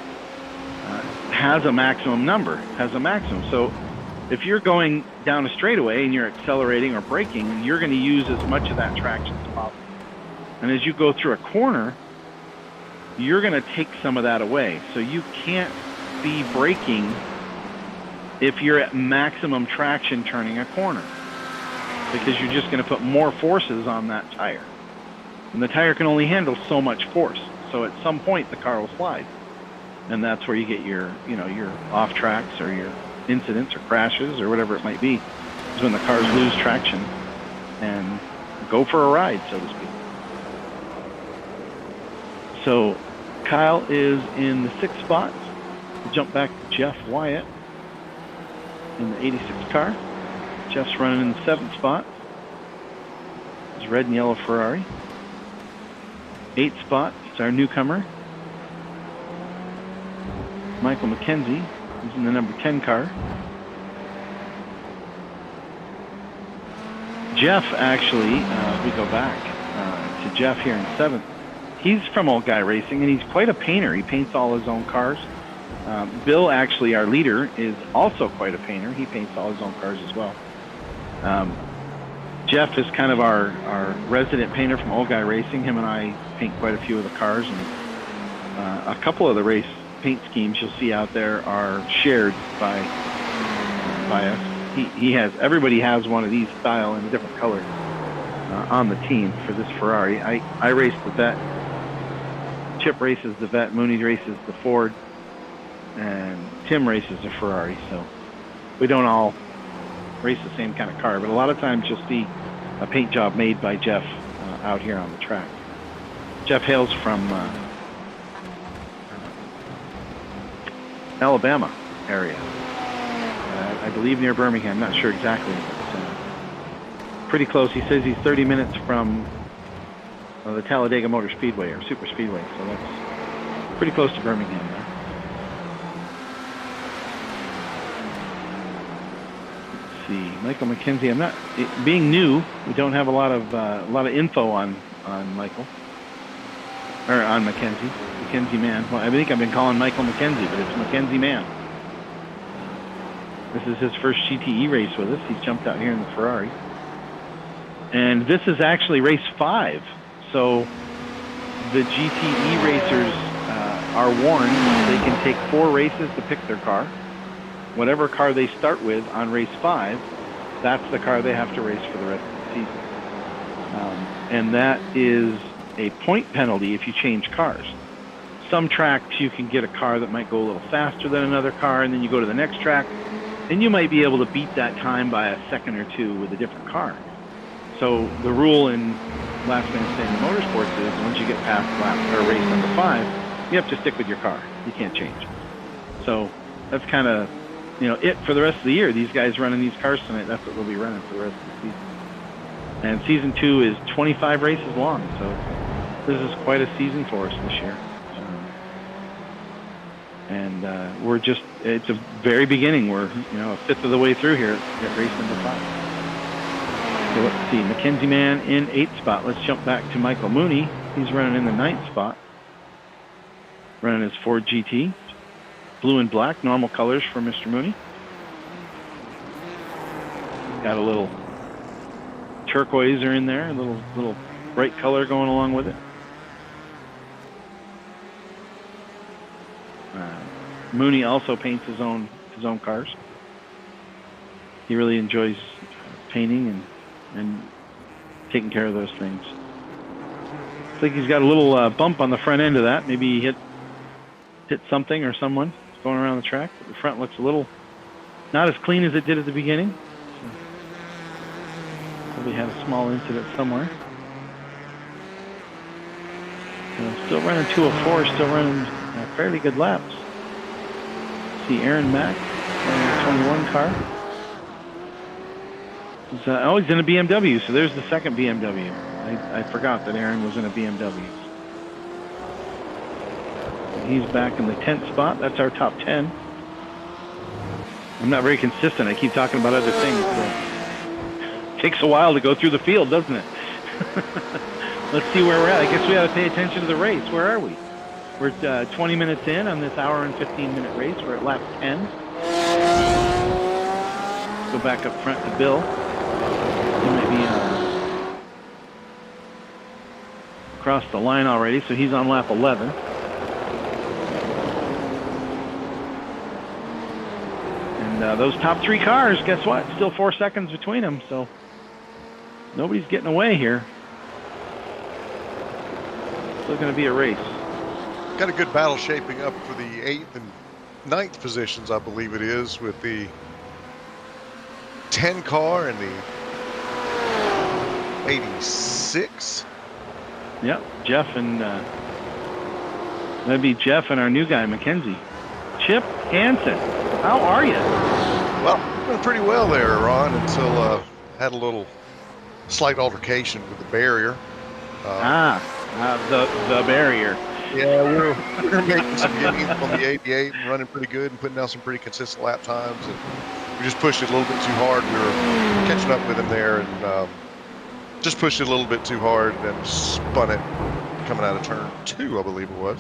Speaker 1: has a maximum number, has a maximum. So if you're going down a straightaway and you're accelerating or braking, you're going to use as much of that traction as possible. And as you go through a corner, you're going to take some of that away. So you can't be braking if you're at maximum traction turning a corner, because you're just going to put more forces on that tire. And the tire can only handle so much force. So at some point the car will slide. And that's where you get your off tracks or your incidents or crashes or whatever it might be, is when the cars lose traction and go for a ride, so to speak. So Kyle is in the 6th spot. We'll jump back to Jeff Wyatt in the 86 car. Jeff's running in the 7th spot. It's red and yellow Ferrari. 8th spot is our newcomer, Michael McKenzie. He's in the number 10 car. Jeff, actually, we go back to Jeff here in 7th. He's from Old Guy Racing, and he's quite a painter. He paints all his own cars. Bill, actually, our leader, is also quite a painter. He paints all his own cars as well. Jeff is kind of our resident painter from Old Guy Racing. Him and I paint quite a few of the cars, and a couple of the race paint schemes you'll see out there are shared by us. Everybody has one of these style in a different color on the team for this Ferrari. I race the Vet. Chip races the Vet. Mooney races the Ford, and Tim races the Ferrari. So we don't all race the same kind of car, but a lot of times you'll see a paint job made by Jeff out here on the track. Jeff hails from Alabama area, I believe near Birmingham. Not sure exactly, but pretty close. He says he's 30 minutes from the Talladega Motor Speedway or Super Speedway, so that's pretty close to Birmingham there. Michael McKenzie. I'm not being new. We don't have a lot of info on Michael or on McKenzie. McKenzie man. Well, I think I've been calling Michael McKenzie, but it's McKenzie man. This is his first GTE race with us. He's jumped out here in the Ferrari, and this is actually race 5. So the GTE racers are warned they can take 4 races to pick their car. whatever car they start with on race 5, that's the car they have to race for the rest of the season. And that is a point penalty if you change cars. Some tracks you can get a car that might go a little faster than another car, and then you go to the next track, and you might be able to beat that time by a second or two with a different car. So the rule in Last Man Standing Motorsports is once you get past race number 5, you have to stick with your car. You can't change. So that's kind of, it for the rest of the year. These guys running these cars tonight, that's what they'll be running for the rest of the season. And season 2 is 25 races long, so this is quite a season for us this year. And it's a very beginning. We're, a fifth of the way through here at race number 5. So let's see, Mackenzie Man in 8th spot. Let's jump back to Michael Mooney. He's running in the 9th spot. Running his Ford GT. Blue and black, normal colors for Mr. Mooney. Got a little turquoise in there, a little bright color going along with it. Mooney also paints his own cars. He really enjoys painting and taking care of those things. Looks like he's got a little bump on the front end of that. Maybe he hit something or someone going around the track. But the front looks a little not as clean as it did at the beginning. So probably had a small incident somewhere. Still running 204, still running fairly good laps. See Aaron Mack running a 21 car. He's in a BMW, so there's the second BMW. I forgot that Aaron was in a BMW. He's back in the 10th spot. That's our top 10. I'm not very consistent. I keep talking about other things. So it takes a while to go through the field, doesn't it? Let's see where we're at. I guess we ought to pay attention to the race. Where are we? We're 20 minutes in on this hour and 15-minute race. We're at lap 10. Go back up front to Bill. He might be across the line already, so he's on lap 11. And those top 3 cars, guess what? Still 4 seconds between them, so nobody's getting away here. Still going to be a race.
Speaker 3: Got a good battle shaping up for the 8th and 9th positions, I believe it is, with the 10 car and the 86.
Speaker 1: Yep, Jeff and that'd be Jeff and our new guy, Mackenzie. Chip Hansen, how are you?
Speaker 3: Well, doing pretty well there, Ron, until had a little slight altercation with the barrier.
Speaker 1: The barrier.
Speaker 3: Yeah, we're making some gains on the 88 and running pretty good and putting down some pretty consistent lap times. And we just pushed it a little bit too hard. We were catching up with him there and just pushed it a little bit too hard and spun it coming out of turn 2, I believe it was.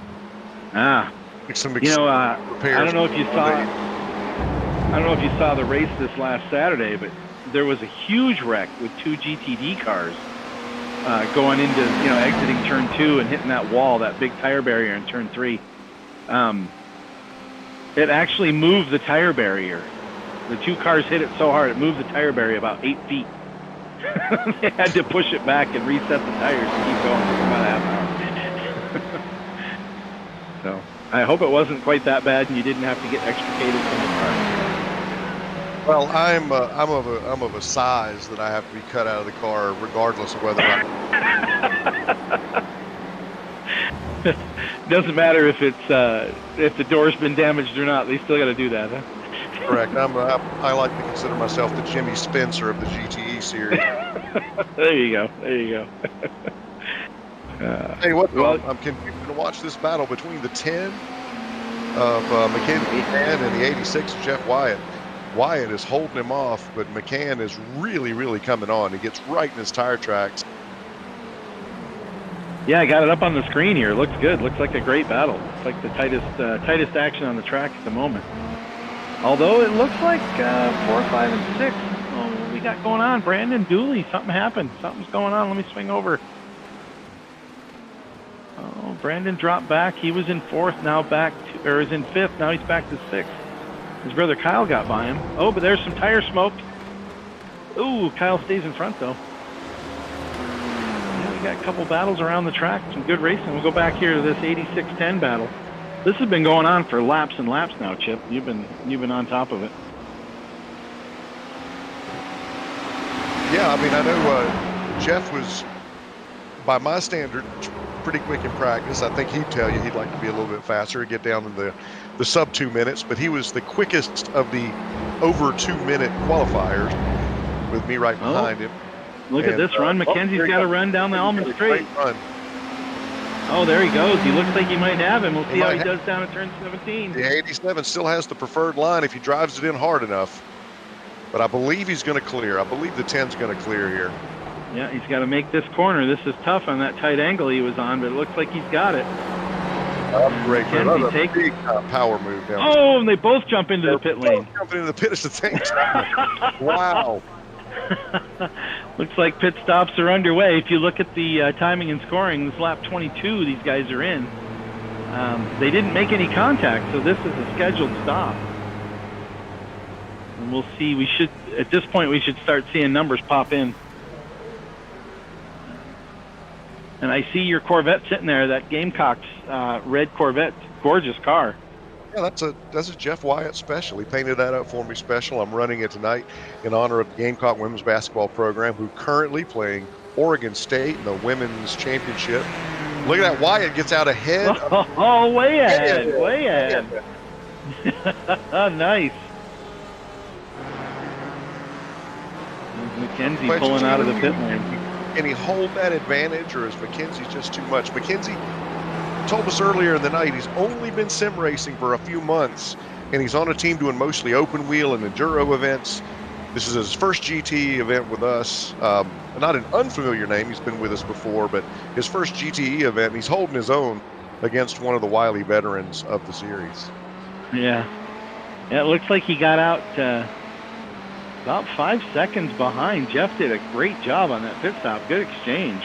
Speaker 1: I don't know if you saw. I don't know if you saw the race this last Saturday, but there was a huge wreck with 2 GTD cars. Going into, exiting turn 2 and hitting that wall, that big tire barrier in turn 3. It actually moved the tire barrier. The 2 cars hit it so hard, it moved the tire barrier about 8 feet. They had to push it back and reset the tires to keep going for about half an hour. So I hope it wasn't quite that bad and you didn't have to get extricated from the car.
Speaker 3: Well, I'm of a size that I have to be cut out of the car regardless of whether or not.
Speaker 1: Doesn't matter if the door's been damaged or not. They still got to do that, huh?
Speaker 3: Correct. I like to consider myself the Jimmy Spencer of the GTE series.
Speaker 1: There you go.
Speaker 3: Hey, what? Well, I'm continuing to watch this battle between the 10 of Mackenzie and the 86 of Jeff Wyatt. Wyatt is holding him off, but McCann is really, really coming on. He gets right in his tire tracks.
Speaker 1: Yeah, I got it up on the screen here. It looks good. Looks like a great battle. It's like the tightest action on the track at the moment. Although it looks like 4, 5, and 6. Oh, what we got going on? Brandon Dooley, something happened. Something's going on. Let me swing over. Oh, Brandon dropped back. He was in 4th, now is in 5th. Now he's back to 6th. His brother Kyle got by him. Oh, but there's some tire smoke. Ooh, Kyle stays in front though. Yeah, we got a couple battles around the track. Some good racing. We'll go back here to this 86-10 battle. This has been going on for laps and laps now, Chip. You've been on top of it.
Speaker 3: Yeah, I mean, I know Jeff was, by my standard, pretty quick in practice. I think he'd tell you he'd like to be a little bit faster, get down in the sub 2 minutes, but he was the quickest of the over 2 minute qualifiers with me right behind him.
Speaker 1: Look at this run. Mackenzie's got to run down the Almond Straight.
Speaker 3: Run.
Speaker 1: Oh, there he goes. He looks like he might have him. We'll see how he does down at turn 17.
Speaker 3: The 87 still has the preferred line if he drives it in hard enough. But I believe he's going to clear. I believe the 10's going to clear here.
Speaker 1: Yeah, he's got to make this corner. This is tough on that tight angle he was on, but it looks like he's got it.
Speaker 3: Great. Another big power move down.
Speaker 1: Oh, and they both jump into the pit lane.
Speaker 3: Jumping into the pit at the same time. Wow.
Speaker 1: Looks like pit stops are underway. If you look at the timing and scoring, this lap 22, these guys are in. They didn't make any contact, so this is a scheduled stop. And we'll see. We should, at this point, we should start seeing numbers pop in. And I see your Corvette sitting there, that Gamecock's red Corvette. Gorgeous car.
Speaker 3: Yeah, that's a Jeff Wyatt special. He painted that up for me special. I'm running it tonight in honor of the Gamecock women's basketball program, who currently playing Oregon State in the women's championship. Look at that. Wyatt gets out ahead.
Speaker 1: Oh, way ahead. Way ahead. Nice. Mackenzie pulling out of the pit lane.
Speaker 3: Can he hold that advantage, or is Mackenzie just too much? Mackenzie told us earlier in the night he's only been sim racing for a few months, and he's on a team doing mostly open wheel and enduro events. This is his first GTE event with us. Not an unfamiliar name. He's been with us before, but his first GTE event, and he's holding his own against one of the wily veterans of the series.
Speaker 1: Yeah. It looks like he got out about 5 seconds behind. Jeff did a great job on that pit stop. Good exchange.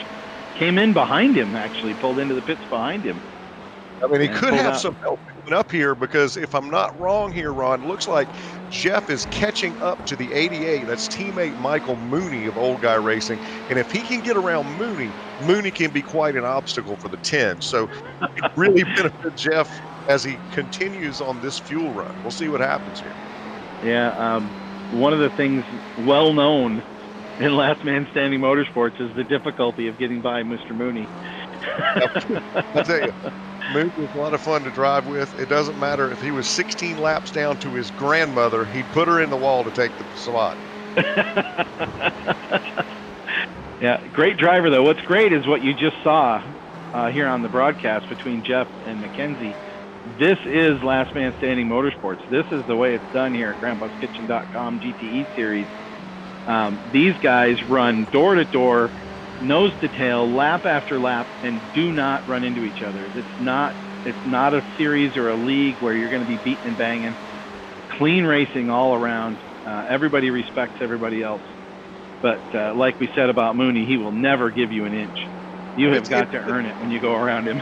Speaker 1: Came in behind him, actually. Pulled into the pits behind him.
Speaker 3: I mean, he could have some help up here, because if I'm not wrong here, Ron, it looks like Jeff is catching up to the 88. That's teammate Michael Mooney of Old Guy Racing. And if he can get around Mooney, Mooney can be quite an obstacle for the 10. So it really benefits Jeff as he continues on this fuel run. We'll see what happens here.
Speaker 1: Yeah, one of the things well known in Last Man Standing Motorsports is the difficulty of getting by Mr. Mooney.
Speaker 3: I'll tell you, Mooney was a lot of fun to drive with. It doesn't matter if he was 16 laps down to his grandmother, he'd put her in the wall to take the spot.
Speaker 1: Yeah, great driver though. What's great is what you just saw here on the broadcast between Jeff and Mackenzie. This is Last Man Standing Motorsports. This is the way it's done here at grandpaskitchen.com GTE Series. These guys run door to door, nose to tail, lap after lap, and do not run into each other. It's not a series or a league where you're going to be beating and banging. Clean racing all around. Everybody respects everybody else. But like we said about Mooney, he will never give you an inch. You have got to earn it when you go around him.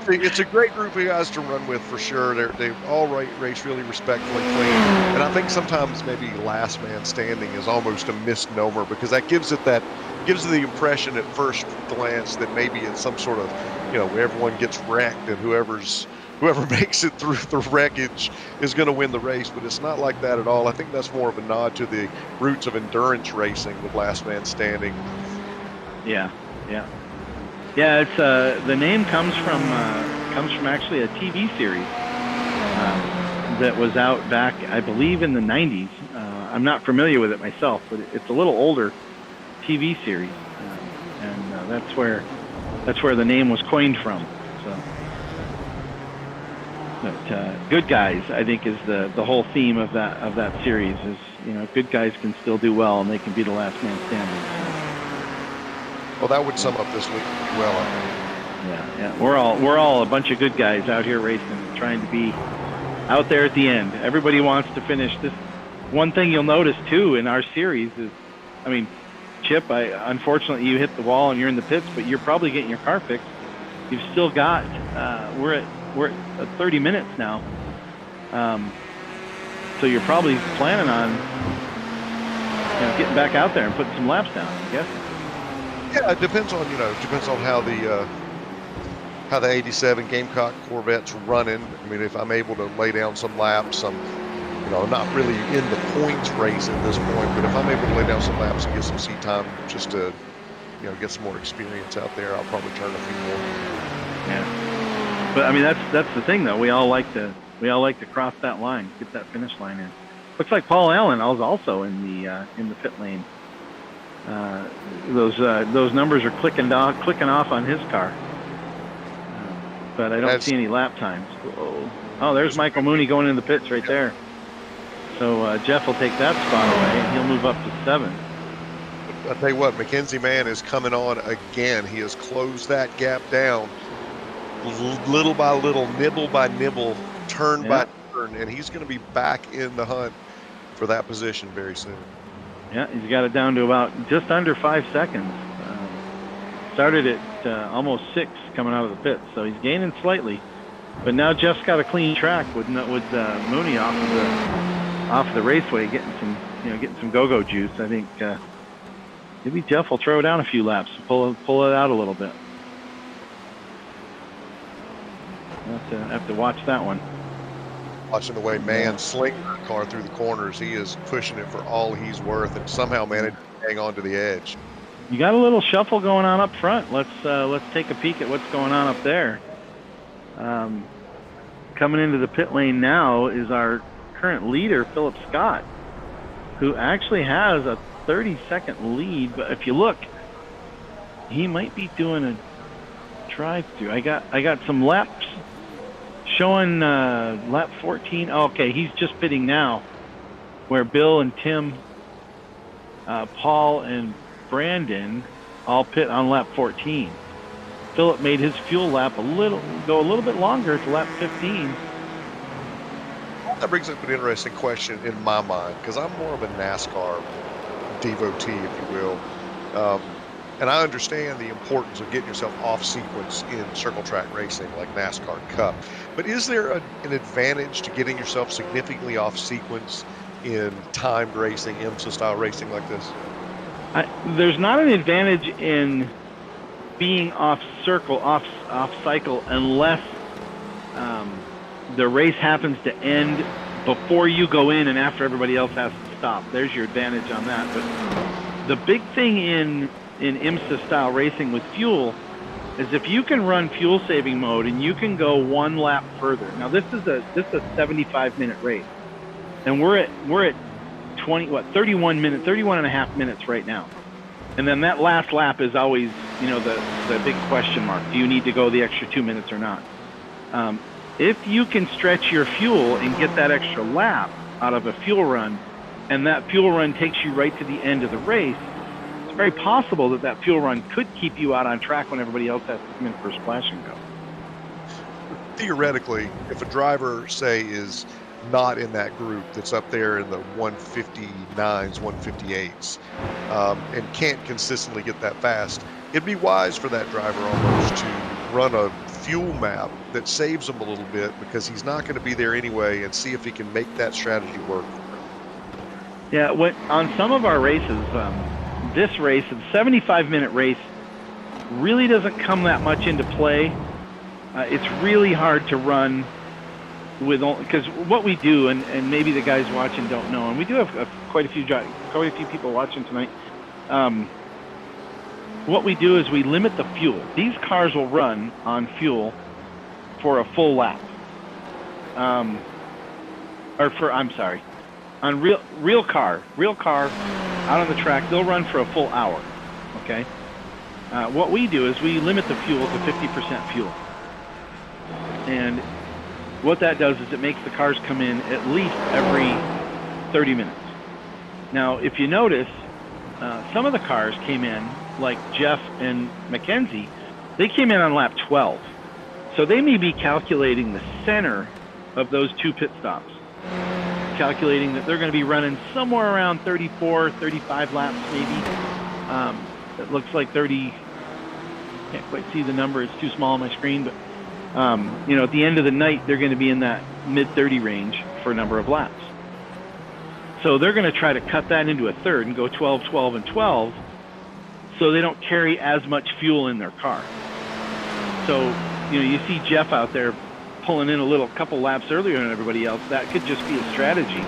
Speaker 3: It's a great group of guys to run with for sure. They all race really respectfully, clean. And I think sometimes maybe last man standing is almost a misnomer, because that gives it the impression at first glance that maybe it's some sort of, everyone gets wrecked and whoever makes it through the wreckage is going to win the race. But it's not like that at all. I think that's more of a nod to the roots of endurance racing with last man standing.
Speaker 1: Yeah. It's the name comes from actually a TV series that was out back, I believe, in the 90s. I'm not familiar with it myself, but it's a little older TV series, and that's where the name was coined from. So, but good guys, I think, is the whole theme of that series. Is good guys can still do well, and they can be the last man standing. So.
Speaker 3: Well, that would sum up this week well, I think.
Speaker 1: Yeah. We're all a bunch of good guys out here racing, trying to be out there at the end. Everybody wants to finish this. One thing you'll notice too in our series is, Chip, unfortunately you hit the wall and you're in the pits, but you're probably getting your car fixed. You've still got. We're at 30 minutes now. So you're probably planning on, getting back out there and putting some laps down, I guess.
Speaker 3: Yeah, it depends on how the 87 Gamecock Corvette's running. I mean, if I'm able to lay down some laps, not really in the points race at this point, but if I'm able to lay down some laps and get some seat time just to, get some more experience out there, I'll probably turn a few more.
Speaker 1: Yeah. But I mean, that's the thing though. We all like to cross that line, get that finish line in. Looks like Paul Allen is also in the pit lane. Those numbers are clicking off on his car, but I don't see any lap times. Oh, there's Michael Mooney going in the pits right there. So Jeff will take that spot away, and he'll move up to 7th.
Speaker 3: I'll tell you what, Mackenzie Mann is coming on again. He has closed that gap down little by little, nibble by nibble, turn by turn, and he's going to be back in the hunt for that position very soon.
Speaker 1: Yeah, he's got it down to about just under 5 seconds. Started at almost 6 coming out of the pits, so he's gaining slightly. But now Jeff's got a clean track with Mooney off of the Raceway, getting some go-go juice. I think maybe Jeff will throw down a few laps, pull it out a little bit. Have to watch that one.
Speaker 3: Watching the way Mann slings the car through the corners, he is pushing it for all he's worth, and somehow managed to hang on to the edge.
Speaker 1: You got a little shuffle going on up front. Let's take a peek at what's going on up there. Coming into the pit lane now is our current leader, Philip Scott, who actually has a 30-second lead. But if you look, he might be doing a drive-through. I got some laps showing lap 14. Oh, okay, he's just pitting now, where Bill and Tim, Paul and Brandon all pit on lap 14. Philip made his fuel lap go a little bit longer to lap 15.
Speaker 3: That brings up an interesting question in my mind, because I'm more of a NASCAR devotee, if you will. And I understand the importance of getting yourself off sequence in circle track racing like NASCAR Cup. But is there an advantage to getting yourself significantly off sequence in timed racing, IMSA style racing like this?
Speaker 1: There's not an advantage in being off cycle unless the race happens to end before you go in and after everybody else has to stop. There's your advantage on that. But the big thing in IMSA style racing with fuel is if you can run fuel saving mode and you can go one lap further. Now this is a 75-minute race, and we're at 31 and a half minutes right now. And then that last lap is always, the big question mark. Do you need to go the extra 2 minutes or not? If you can stretch your fuel and get that extra lap out of a fuel run, and that fuel run takes you right to the end of the race, it's very possible that fuel run could keep you out on track when everybody else has to come in for a splash and go.
Speaker 3: Theoretically, if a driver, say, is not in that group that's up there in the 159s, 158s, and can't consistently get that fast, it'd be wise for that driver almost to run a fuel map that saves him a little bit, because he's not going to be there anyway, and see if he can make that strategy work.
Speaker 1: Yeah, on some of our races, this race, the 75-minute race, really doesn't come that much into play. It's really hard to run because what we do, and maybe the guys watching don't know, and we do have quite a few people watching tonight. What we do is we limit the fuel. These cars will run on fuel for a full lap. On real car out on the track, they'll run for a full hour. Okay. What we do is we limit the fuel to 50% fuel, and what that does is it makes the cars come in at least every 30 minutes. Now, if you notice, some of the cars came in, like Jeff and Mackenzie, they came in on lap 12. So they may be calculating the center of those two pit stops, calculating that they're going to be running somewhere around 34, 35 laps maybe. It looks like 30, can't quite see the number, it's too small on my screen, but at the end of the night, they're going to be in that mid-30 range for a number of laps. So they're going to try to cut that into a third and go 12, 12, and 12 so they don't carry as much fuel in their car. So, you see Jeff out there pulling in a couple laps earlier than everybody else. That could just be a strategy.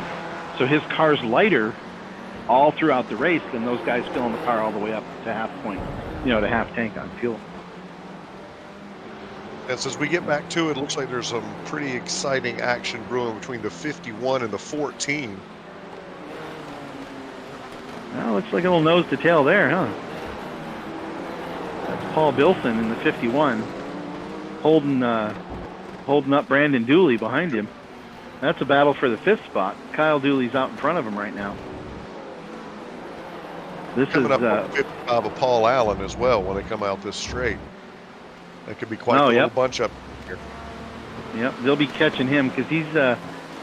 Speaker 1: So his car's lighter all throughout the race than those guys filling the car all the way up to half point, to half tank on fuel.
Speaker 3: And so as we get back to it, it looks like there's some pretty exciting action brewing between the 51 and the 14.
Speaker 1: Well, looks like a little nose to tail there, huh? That's Paul Bilson in the 51, holding up Brandon Dooley behind him. That's a battle for the 5th spot. Kyle Dooley's out in front of him right now. This
Speaker 3: Coming
Speaker 1: is
Speaker 3: up on 55 of Paul Allen as well when they come out this straight. That could be quite a little bunch up here.
Speaker 1: Yep, they'll be catching him because he's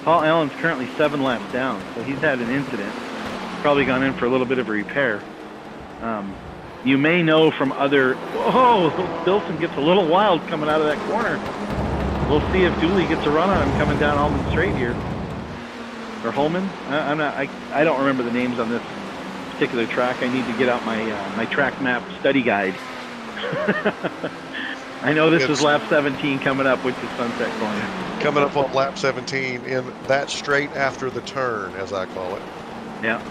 Speaker 1: Paul Allen's currently 7 laps down, so he's had an incident. Probably gone in for a little bit of a repair. You may know from other. Whoa, Bilson gets a little wild coming out of that corner. We'll see if Dooley gets a run on him coming down Holman Straight here. Or Holman? I don't remember the names on this particular track. I need to get out my track map study guide. I know this is lap 17 coming up, which is Sunset Corner.
Speaker 3: Coming up on lap 17 in that straight after the turn, as I call it.
Speaker 1: Yeah,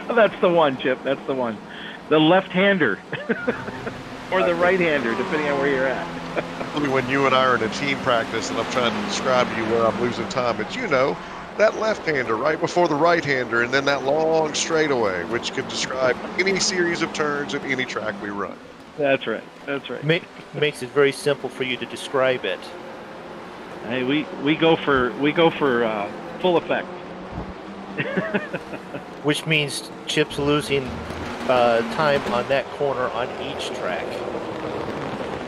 Speaker 1: that's the one, Chip. That's the one. The left-hander or the right-hander, depending on where you're at.
Speaker 3: When you and I are in a team practice and I'm trying to describe to you where I'm losing time, it's, that left-hander right before the right-hander and then that long straightaway, which could describe any series of turns at any track we run.
Speaker 1: That's right. That's right.
Speaker 2: Makes it very simple for you to describe it.
Speaker 1: Hey, we go for full effect.
Speaker 2: Which means Chip's losing time on that corner on each track.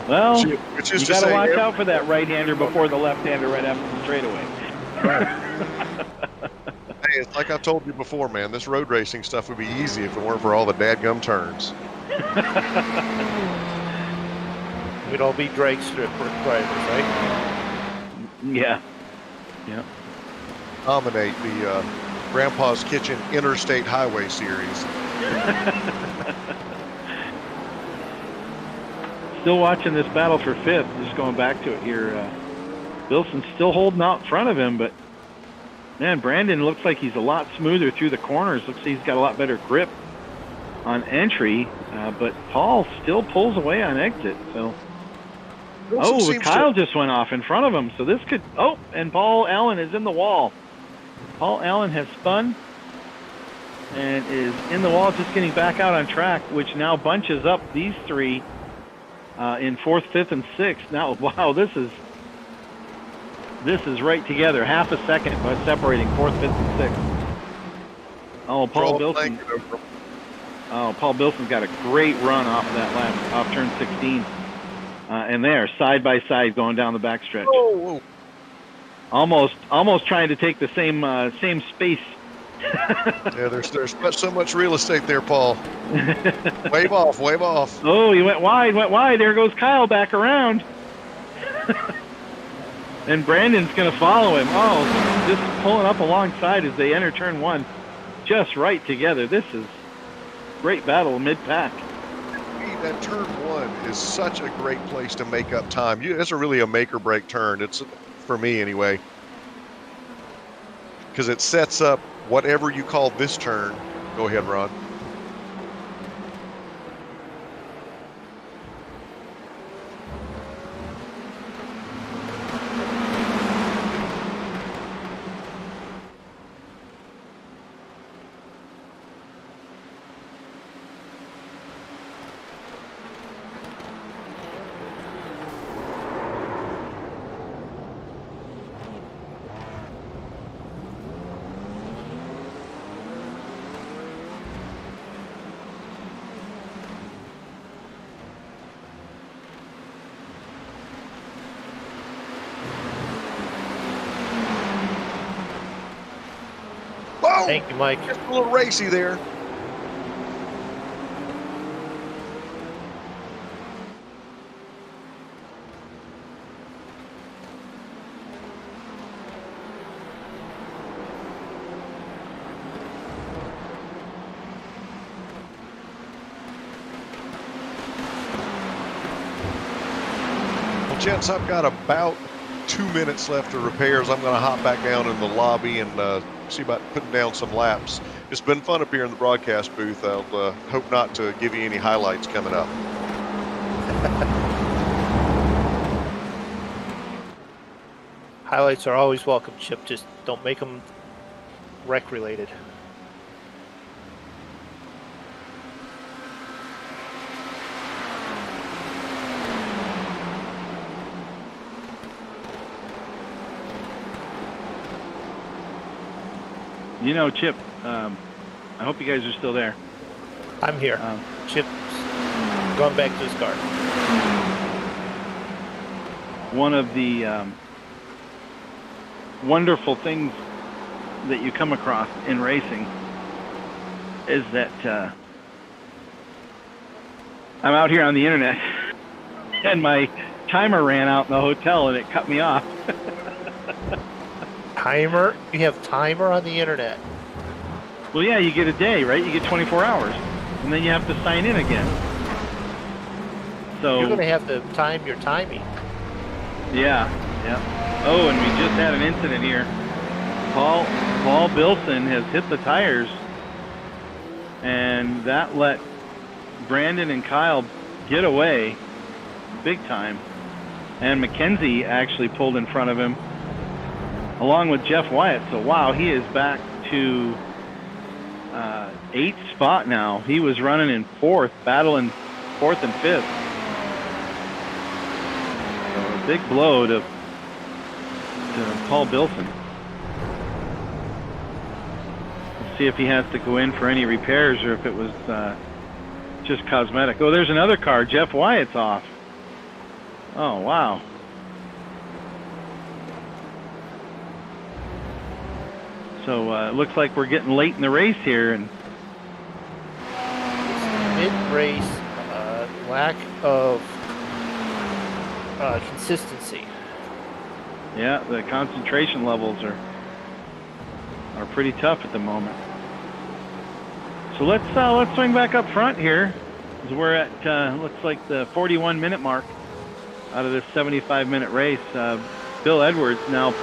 Speaker 1: Well,
Speaker 3: which is
Speaker 1: you got to watch out for that right-hander before the left-hander right after the straightaway.
Speaker 3: Hey, it's like I've told you before, man. This road racing stuff would be easy if it weren't for all the dadgum turns.
Speaker 2: We'd all be drag strip drivers, right?
Speaker 1: Yeah. Yeah.
Speaker 3: Dominate the Grandpa's Kitchen Interstate Highway Series.
Speaker 1: Still watching this battle for 5th. Just going back to it here. Wilson's still holding out in front of him, but man, Brandon looks like he's a lot smoother through the corners. Looks like he's got a lot better grip on entry, but Paul still pulls away on exit. So, Kyle just went off in front of him. So this could. Oh, and Paul Allen is in the wall. Paul Allen has spun and is in the wall, just getting back out on track, which now bunches up these three in 4th, 5th, and 6th. Now, wow, this is right together. Half a second by separating 4th, 5th, and 6th. Oh, Paul Bilson. Paul Bilson's got a great run off of that lap, off turn 16. And they're side by side going down the backstretch.
Speaker 3: Whoa.
Speaker 1: Almost trying to take the same space.
Speaker 3: Yeah, there's so much real estate there, Paul. Wave off.
Speaker 1: Oh, he went wide. There goes Kyle back around. And Brandon's going to follow him. Oh, just pulling up alongside as they enter turn 1. Just right together. This is great battle mid-pack.
Speaker 3: That turn 1 is such a great place to make up time. It's really a make or break turn. It's, for me anyway, because it sets up whatever you call this turn. Go ahead, Ron.
Speaker 2: Thank you, Mike.
Speaker 3: Just a little racy there. gents, I've got about 2 minutes left of repairs. I'm going to hop back down in the lobby and see about putting down some laps. It's been fun up here in the broadcast booth. I'll hope not to give you any highlights coming up.
Speaker 2: Highlights are always welcome, Chip. Just don't make them wreck related.
Speaker 1: You know, Chip, I hope you guys are still there.
Speaker 2: I'm here. Chip's going back to his car.
Speaker 1: One of the wonderful things that you come across in racing is that I'm out here on the internet and my timer ran out in the hotel and it cut me off.
Speaker 2: Timer? You have timer on the internet?
Speaker 1: Well, yeah, you get a day, right? You get 24 hours, and then you have to sign in again. So
Speaker 2: you're going to have to time your timing.
Speaker 1: Yeah. Oh, and we just had an incident here. Paul Bilson has hit the tires, and that let Brandon and Kyle get away big time. And Mackenzie actually pulled in front of him, along with Jeff Wyatt. So, wow, he is back to 8th spot now. He was running in 4th, battling 4th and 5th. So a big blow to Paul Bilson. We'll see if he has to go in for any repairs or if it was just cosmetic. Oh, there's another car. Jeff Wyatt's off. Oh, wow. So it looks like we're getting late in the race here, and
Speaker 2: Mid-race lack of consistency.
Speaker 1: yeah, the concentration levels are pretty tough at the moment. So let's swing back up front here, as we're at looks like the 41-minute mark out of this 75-minute race. Bill Edwards now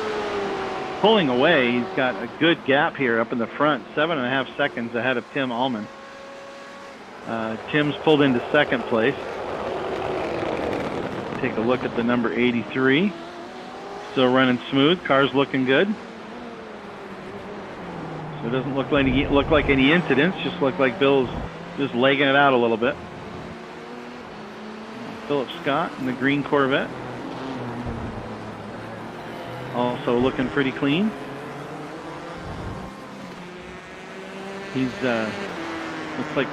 Speaker 1: pulling away. He's got a good gap here up in the front, 7.5 seconds ahead of Tim Allman. Tim's pulled into second place. Take a look at the number 83. Still running smooth. Car's looking good. So it doesn't look like any incidents. Just look like Bill's just legging it out a little bit. Philip Scott in the green Corvette. Also looking pretty clean. He's looks like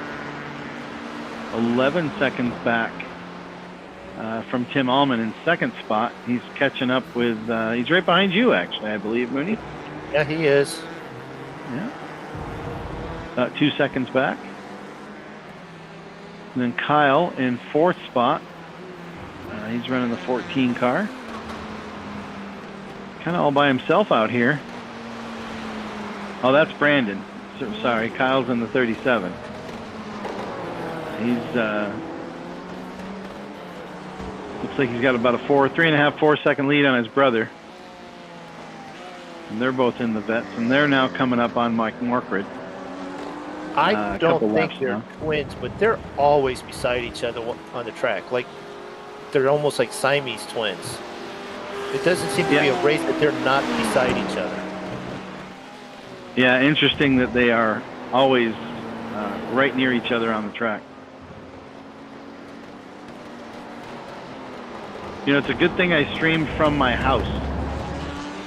Speaker 1: 11 seconds back from Tim Allman in second spot. He's catching up with, he's right behind you actually, I believe, Mooney.
Speaker 2: Yeah, he is.
Speaker 1: Yeah. About 2 seconds back. And then Kyle in fourth spot. He's running the 14 car. Kind of all by himself out here. Oh, that's Brandon. Sorry, Kyle's in the 37. He's looks like he's got about a 4 second lead on his brother. And they're both in the vets, and they're now coming up on Mike Morkred.
Speaker 2: I don't think they're
Speaker 1: now.
Speaker 2: twins, but they're always beside each other on the track. Like they're almost like Siamese twins. It doesn't seem to be a race that they're not beside each other.
Speaker 1: Yeah, interesting that they are always right near each other on the track. You know, it's a good thing I streamed from my house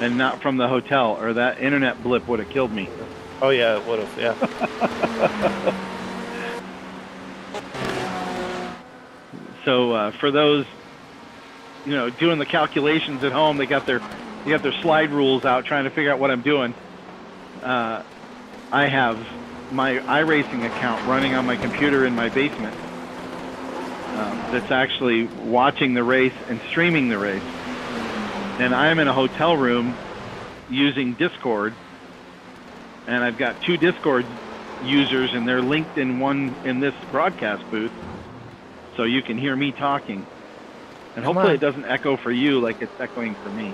Speaker 1: and not from the hotel, or that internet blip would have killed me.
Speaker 2: Oh yeah, it would have. Yeah.
Speaker 1: So for those, you know, doing the calculations at home, they got their slide rules out, trying to figure out what I'm doing. I have my iRacing account running on my computer in my basement. That's actually watching the race and streaming the race. And I'm in a hotel room using Discord, and I've got 2 Discord users, and they're linked in this broadcast booth, so you can hear me talking. And
Speaker 2: Come
Speaker 1: hopefully
Speaker 2: on.
Speaker 1: it doesn't echo for you like it's echoing for me.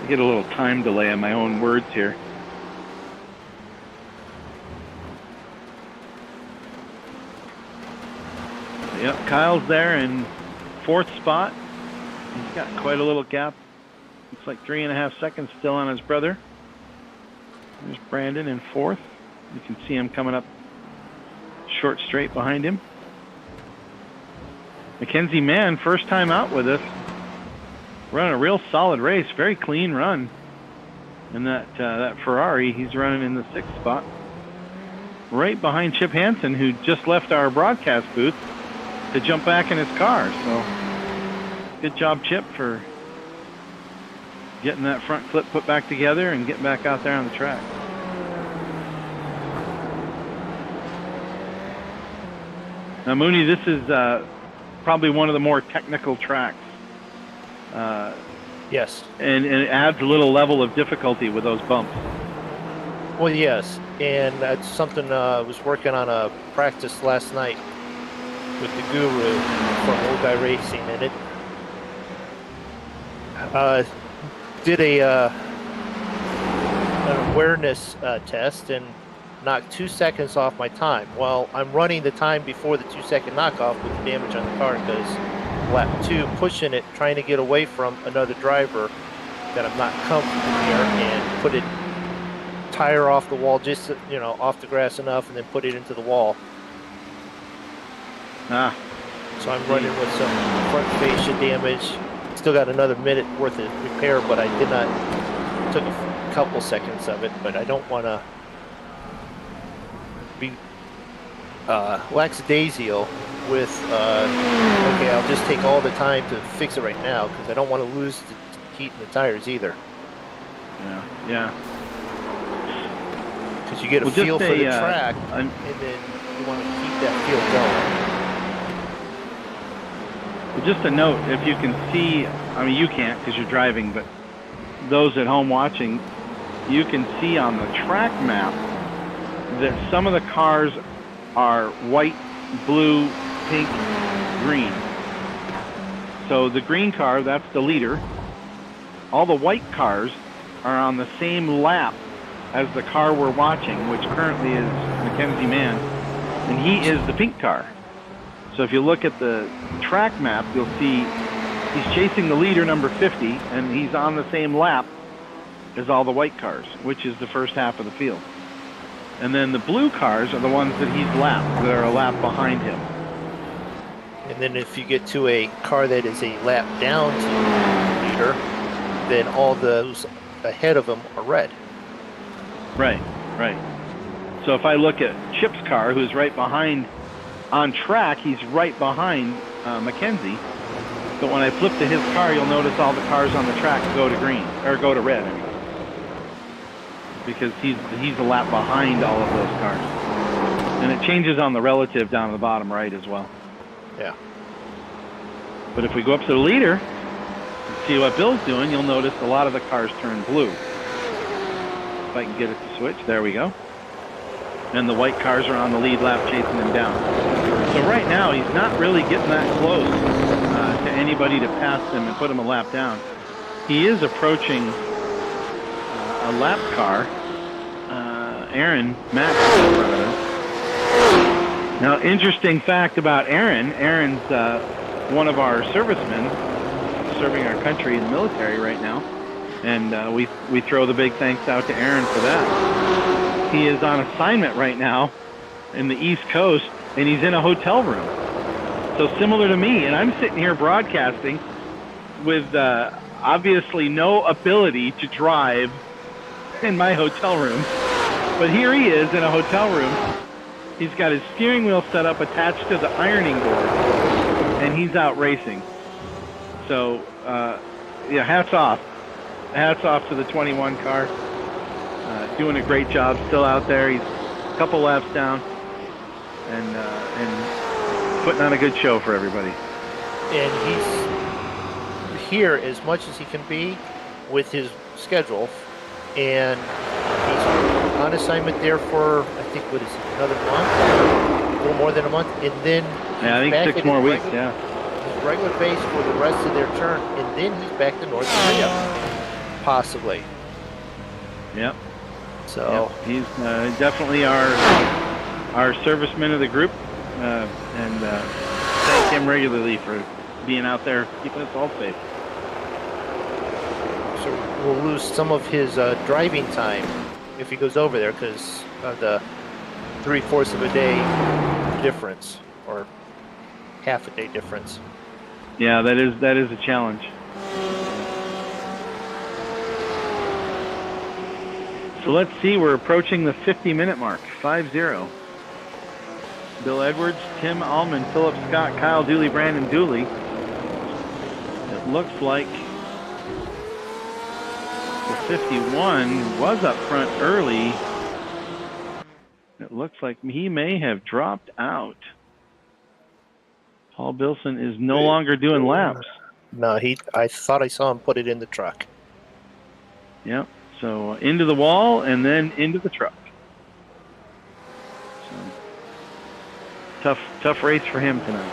Speaker 1: I get a little time delay on my own words here. Yep, Kyle's there in 4th spot. He's got quite a little gap. Looks like 3.5 seconds still on his brother. There's Brandon in 4th. You can see him coming up short straight behind him. Mackenzie Mann, first time out with us. Running a real solid race, very clean run. And that Ferrari, he's running in the 6th spot. Right behind Chip Hansen, who just left our broadcast booth to jump back in his car. So good job, Chip, for getting that front clip put back together and getting back out there on the track. Now, Mooney, this is probably one of the more technical tracks.
Speaker 2: Yes.
Speaker 1: And it adds a little level of difficulty with those bumps.
Speaker 2: Well, yes, and that's something I was working on a practice last night with the guru from Old Guy Racing, and it did an awareness test and knocked 2 seconds off my time. Well, I'm running the time before the 2-second knockoff with the damage on the car because lap 2, pushing it, trying to get away from another driver that I'm not comfortable near, and put it tire off the wall, just off the grass enough, and then put it into the wall. So I'm running with some front fascia damage. Still got another minute worth of repair, but I did not. Took a couple seconds of it, but I don't want to be lackadaisical with. Okay, I'll just take all the time to fix it right now because I don't want to lose the heat in the tires either.
Speaker 1: Yeah.
Speaker 2: Because you get a feel for the track, and then you want to keep that feel going.
Speaker 1: Well, just a note, if you can see, I mean, you can't because you're driving, but those at home watching, you can see on the track map that some of the cars are white, blue, pink, green. So the green car, that's the leader. All the white cars are on the same lap as the car we're watching, which currently is Mackenzie Mann, and he is the pink car. So if you look at the track map, you'll see he's chasing the leader, number 50, and he's on the same lap as all the white cars, which is the first half of the field. And then the blue cars are the ones that he's lapped, that are a lap behind him.
Speaker 2: And then if you get to a car that is a lap down to the leader, then all those ahead of him are red.
Speaker 1: Right. So if I look at Chip's car, who's right behind on track, he's right behind Mackenzie. But when I flip to his car, you'll notice all the cars on the track go to green, or go to red. Because he's a lap behind all of those cars. And it changes on the relative down to the bottom right as well.
Speaker 2: Yeah.
Speaker 1: But if we go up to the leader and see what Bill's doing, you'll notice a lot of the cars turn blue. If I can get it to switch, there we go. And the white cars are on the lead lap chasing him down. So right now, he's not really getting that close to anybody to pass him and put him a lap down. He is approaching a lap car. Aaron Max is in front of us. Now, interesting fact about Aaron. Aaron's one of our servicemen serving our country in the military right now. And we throw the big thanks out to Aaron for that. He is on assignment right now in the East Coast, and he's in a hotel room. So similar to me, and I'm sitting here broadcasting with obviously no ability to drive in my hotel room. But here he is in a hotel room. He's got his steering wheel set up attached to the ironing board, and he's out racing. So, yeah, hats off. Hats off to the 21 car. Doing a great job still out there. He's a couple laps down and putting on a good show for everybody.
Speaker 2: And he's here as much as he can be with his schedule, and he's on assignment there for, I think, what is it, another month? A little more than a month, and then
Speaker 1: Yeah, I think
Speaker 2: back
Speaker 1: 6
Speaker 2: at
Speaker 1: more
Speaker 2: his
Speaker 1: weeks.
Speaker 2: regular-
Speaker 1: Yeah.
Speaker 2: his regular base for the rest of their turn, and then he's back to North Korea, possibly.
Speaker 1: Yep.
Speaker 2: So
Speaker 1: Yep. He's definitely our serviceman of the group, and thank him regularly for being out there keeping us all safe.
Speaker 2: So we'll lose some of his driving time if he goes over there because of the 3/4 of a day difference, or half a day difference.
Speaker 1: Yeah, that is a challenge. So let's see, we're approaching the 50-minute mark, 5-0. Bill Edwards, Tim Allman, Philip Scott, Kyle Dooley, Brandon Dooley. It looks like the 51 was up front early. It looks like he may have dropped out. Paul Bilson is no longer doing laps.
Speaker 2: No, I thought I saw him put it in the truck.
Speaker 1: Yep. So into the wall and then into the truck. So tough race for him tonight.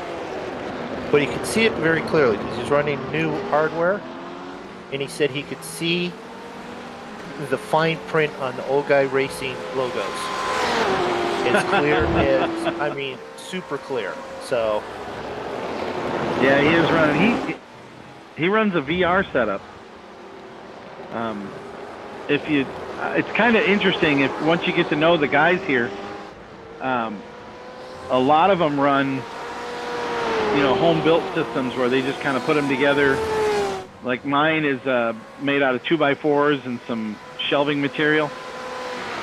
Speaker 2: But he could see it very clearly because he's running new hardware, and he said he could see the fine print on the old guy racing logos. It's clear as, super clear. So
Speaker 1: yeah, he is running. He runs a VR setup. It's kind of interesting if once you get to know the guys here. A lot of them run, home built systems where they just kind of put them together. Like mine is made out of 2x4s and some shelving material.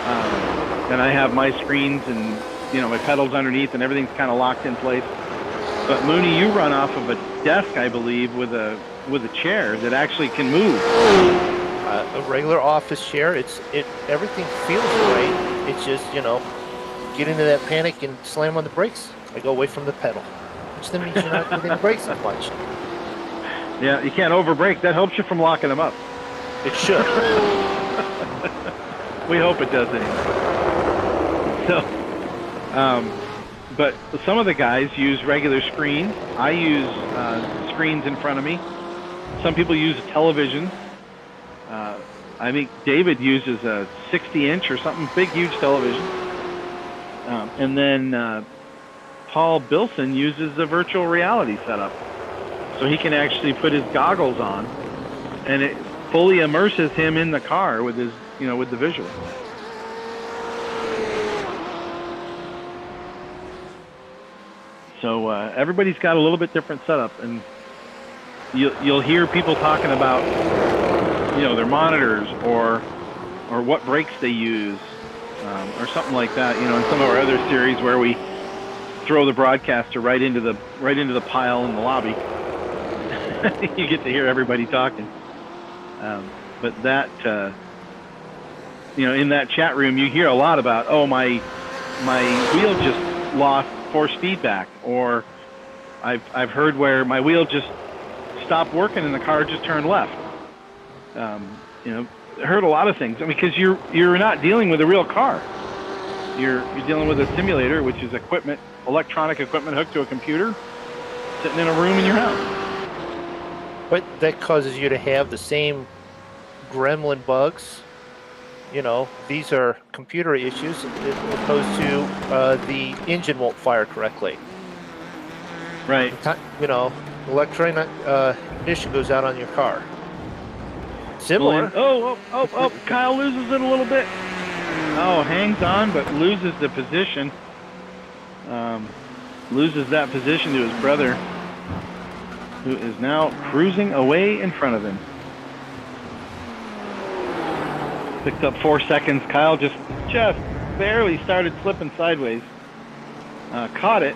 Speaker 1: And I have my screens and my pedals underneath, and everything's kind of locked in place. But Mooney, you run off of a desk, I believe, with a chair that actually can move.
Speaker 2: A regular office chair. Everything feels right. It's just get into that panic and slam on the brakes. I go away from the pedal, which then means you're not hitting the brakes as much.
Speaker 1: Yeah, you can't overbrake. That helps you from locking them up.
Speaker 2: It should.
Speaker 1: We hope it does anyway. So, but some of the guys use regular screens. I use screens in front of me. Some people use a television. I think David uses a 60-inch or something, big, huge television. And then Paul Bilson uses a virtual reality setup. So he can actually put his goggles on, and it fully immerses him in the car with his, with the visual. So everybody's got a little bit different setup, and you'll hear people talking about, their monitors or what brakes they use, or something like that. In some of our other series where we throw the broadcaster right into the pile in the lobby. You get to hear everybody talking. But that, in that chat room, you hear a lot about, my wheel just lost force feedback, or I've heard where my wheel just stopped working and the car just turned left. Heard a lot of things. Because you're not dealing with a real car. You're dealing with a simulator, which is electronic equipment hooked to a computer, sitting in a room in your house.
Speaker 2: But that causes you to have the same gremlin bugs. These are computer issues as opposed to the engine won't fire correctly.
Speaker 1: Right.
Speaker 2: Electronic ignition goes out on your car. Similar.
Speaker 1: Oh, Kyle loses it a little bit. Oh, hangs on, but loses the position. Loses that position to his brother, who is now cruising away in front of him. Picked up 4 seconds. Kyle just barely started slipping sideways. Caught it,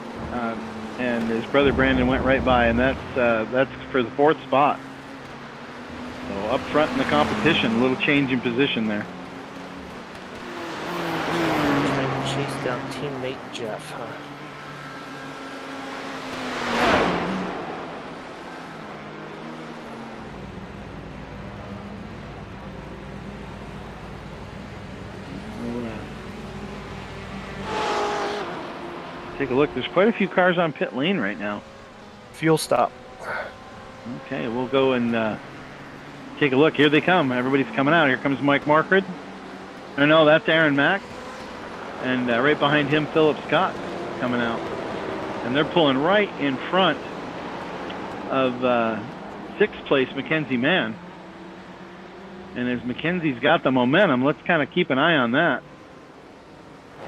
Speaker 1: and his brother Brandon went right by, and that's for the 4th spot. So up front in the competition, a little change in position there.
Speaker 2: Trying to chase down teammate Jeff, huh?
Speaker 1: Take a look. There's quite a few cars on pit lane right now.
Speaker 2: Fuel stop.
Speaker 1: Okay, we'll go and take a look. Here they come. Everybody's coming out. Here comes Mike Markred. Oh, no, that's Aaron Mack. And right behind him, Philip Scott coming out. And they're pulling right in front of sixth place Mackenzie Mann. And as Mackenzie's got the momentum, let's kind of keep an eye on that.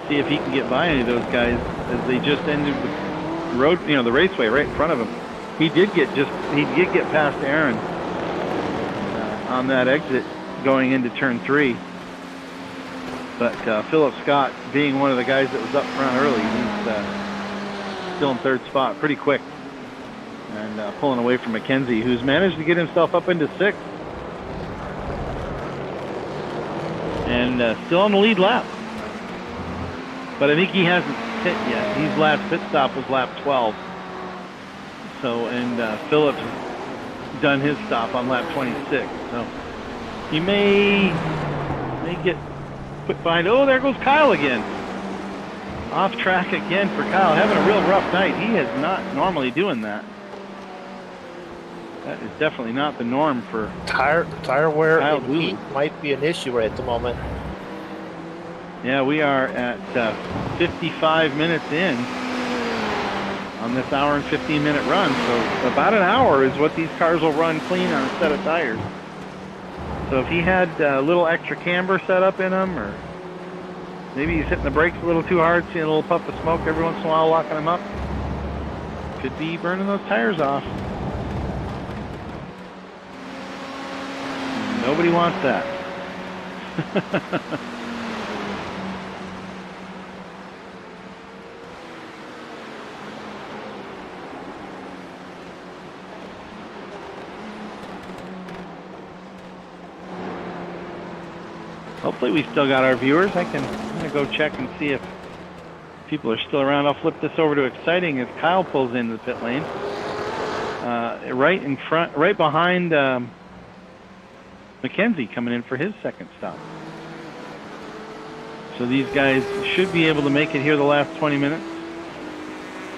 Speaker 1: See if he can get by any of those guys as they just ended the road, the raceway right in front of him. He did get past Aaron on that exit going into turn 3. But Philip Scott, being one of the guys that was up front early, he's still in 3rd spot pretty quick. And pulling away from Mackenzie, who's managed to get himself up into 6th. And still on the lead lap. But I think he hasn't hit yet. His last pit stop was lap 12. So, and Phillips done his stop on lap 26. So he may get put behind. Oh, there goes Kyle again. Off track again for Kyle. Having a real rough night. He is not normally doing that. That is definitely not the norm for
Speaker 2: tire wear
Speaker 1: Kyle
Speaker 2: and
Speaker 1: Dooley.
Speaker 2: heat might be an issue right at the moment.
Speaker 1: Yeah, we are at 55 minutes in on this hour and 15-minute run. So about an hour is what these cars will run clean on a set of tires. So if he had a little extra camber set up in them, or maybe he's hitting the brakes a little too hard, seeing a little puff of smoke every once in a while locking him up, could be burning those tires off. Nobody wants that. Hopefully we still got our viewers. I'm gonna go check and see if people are still around. I'll flip this over to exciting as Kyle pulls into the pit lane. Right in front, right behind Mackenzie coming in for his 2nd stop. So these guys should be able to make it here the last 20 minutes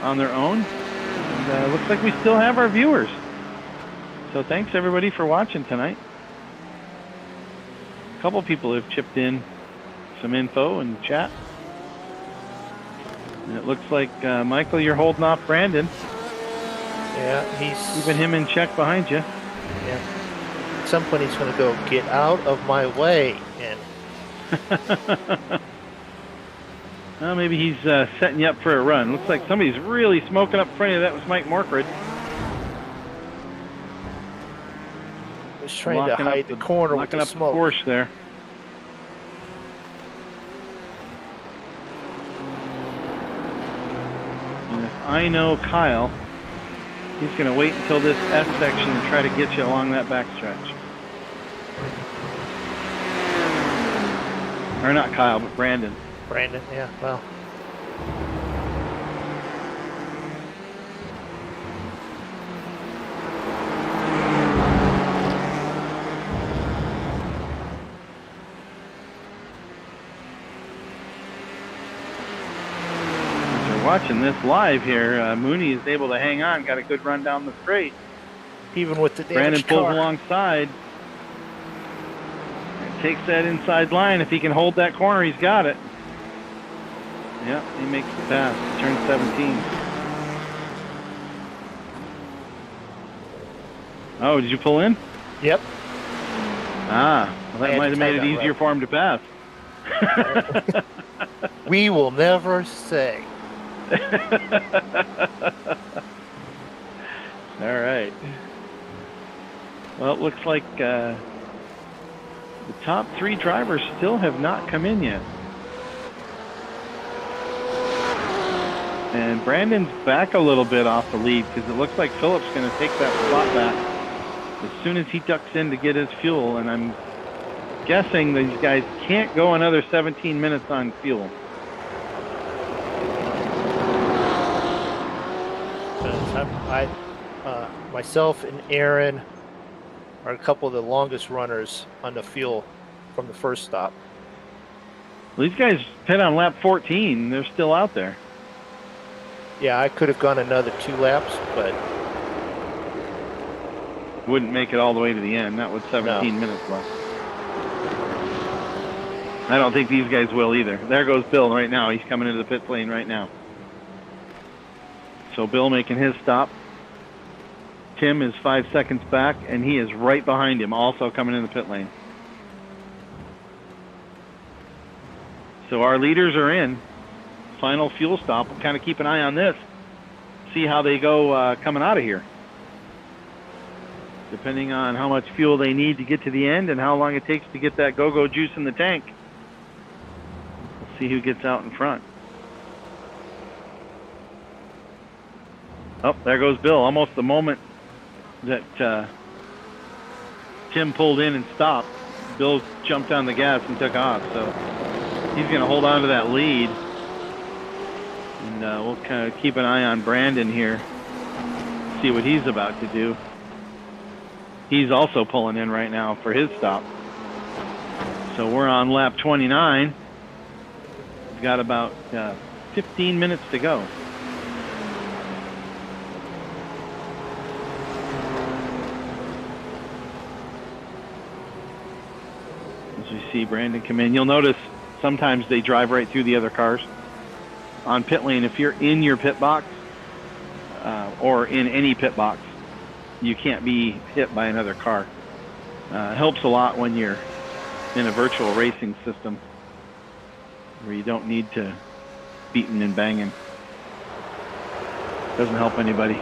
Speaker 1: on their own. And looks like we still have our viewers. So thanks everybody for watching tonight. A couple people have chipped in some info and chat. And it looks like, Michael, you're holding off Brandon.
Speaker 2: Yeah, he's
Speaker 1: Keeping him in check behind you.
Speaker 2: Yeah. At some point he's going to go, get out of my way. And
Speaker 1: well, maybe he's setting you up for a run. Looks like somebody's really smoking up in front of you. That was Mike Morkred.
Speaker 2: was trying to hide the corner with the smoke.
Speaker 1: Porsche there. And if I know Kyle, he's going to wait until this S section and try to get you along that backstretch. Or not Kyle, but Brandon.
Speaker 2: Brandon, yeah, well.
Speaker 1: Watching this live here, Mooney is able to hang on, got a good run down the straight.
Speaker 2: Even with the damaged
Speaker 1: Brandon pulls
Speaker 2: car.
Speaker 1: alongside. And takes that inside line. If he can hold that corner, he's got it. Yeah, he makes the pass. Turn 17. Oh, did you pull in?
Speaker 2: Yep.
Speaker 1: Ah, well, that might have made it easier for him to pass.
Speaker 2: We will never say.
Speaker 1: All right. Well, it looks like the top 3 drivers still have not come in yet. And Brandon's back a little bit off the lead because it looks like Philip's going to take that spot back as soon as he ducks in to get his fuel. And I'm guessing these guys can't go another 17 minutes on fuel.
Speaker 2: Myself and Aaron are a couple of the longest runners on the fuel from the first stop.
Speaker 1: Well, these guys pit on lap 14. They're still out there.
Speaker 2: Yeah, I could have gone another 2 laps, but
Speaker 1: Wouldn't make it all the way to the end. That was 17 minutes left. I don't think these guys will either. There goes Bill right now. He's coming into the pit lane right now. So Bill making his stop. Tim is 5 seconds back, and he is right behind him, also coming in the pit lane. So our leaders are in. Final fuel stop. We'll kind of keep an eye on this. See how they go coming out of here. Depending on how much fuel they need to get to the end and how long it takes to get that go-go juice in the tank. We'll see who gets out in front. Oh, there goes Bill. Almost the moment that Tim pulled in and stopped, Bill jumped on the gas and took off. So he's going to hold on to that lead. And we'll kind of keep an eye on Brandon here. See what he's about to do. He's also pulling in right now for his stop. So we're on lap 29. We've got about 15 minutes to go. As we see Brandon come in, you'll notice sometimes they drive right through the other cars. On pit lane, if you're in your pit box or in any pit box, you can't be hit by another car. Helps a lot when you're in a virtual racing system where you don't need to beating and banging. Doesn't help anybody.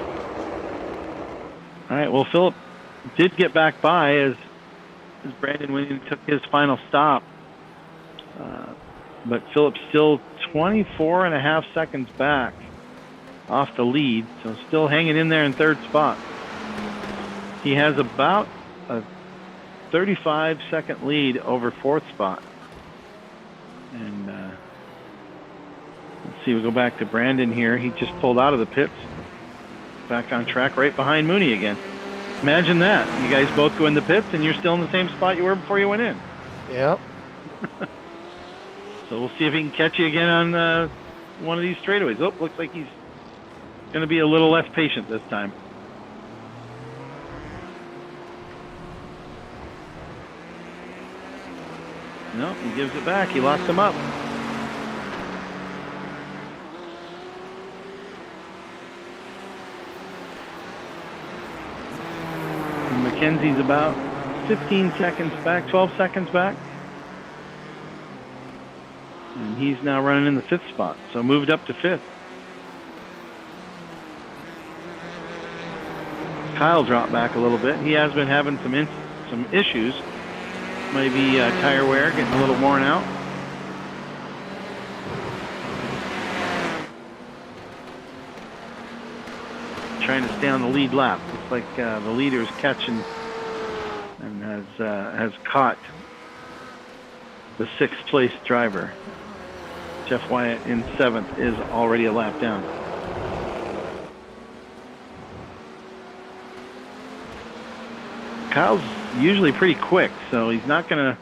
Speaker 1: All right, well, Philip did get back by as Brandon went and took his final stop. But Philip's still 24 and a half seconds back off the lead, so still hanging in there in third spot. He has about a 35-second lead over fourth spot. And let's see, we'll go back to Brandon here. He just pulled out of the pits. Back on track right behind Mooney again. Imagine that. You guys both go in the pits and you're still in the same spot you were before you went in.
Speaker 2: Yep.
Speaker 1: So we'll see if he can catch you again on one of these straightaways. Oh, looks like he's going to be a little less patient this time. No, he gives it back. He locked him up. And Mackenzie's about 15 seconds back, 12 seconds back. And he's now running in the fifth spot, so moved up to fifth. Kyle dropped back a little bit. He has been having some issues. Maybe tire wear, getting a little worn out. Trying to stay on the lead lap. Looks like the leader's catching and has caught the sixth place driver. Jeff Wyatt in seventh is already a lap down. Kyle's usually pretty quick, so he's not going to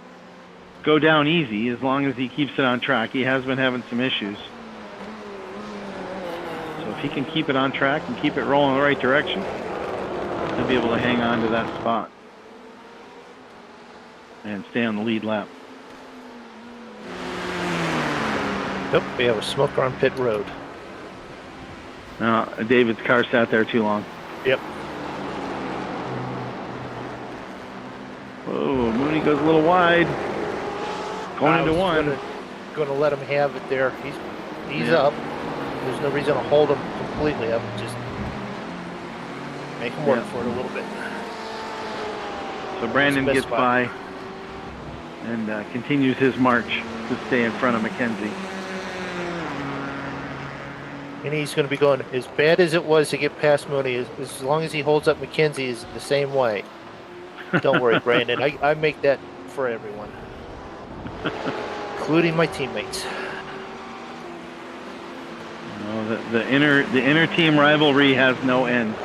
Speaker 1: go down easy as long as he keeps it on track. He has been having some issues. So if he can keep it on track and keep it rolling in the right direction, he'll be able to hang on to that spot and stay on the lead lap.
Speaker 2: Nope, we have a smoker on pit road.
Speaker 1: No, David's car sat there too long.
Speaker 2: Yep.
Speaker 1: Whoa, Mooney goes a little wide. Going into one.
Speaker 2: Going to let him have it there. He's up. There's no reason to hold him completely up. Just make him work for it a little bit.
Speaker 1: So Brandon gets by and continues his march to stay in front of Mackenzie.
Speaker 2: And he's going to be going, as bad as it was to get past Mooney, as long as he holds up Mackenzie is the same way. Don't worry, Brandon. I make that for everyone, including my teammates.
Speaker 1: No, the inner team rivalry has no end.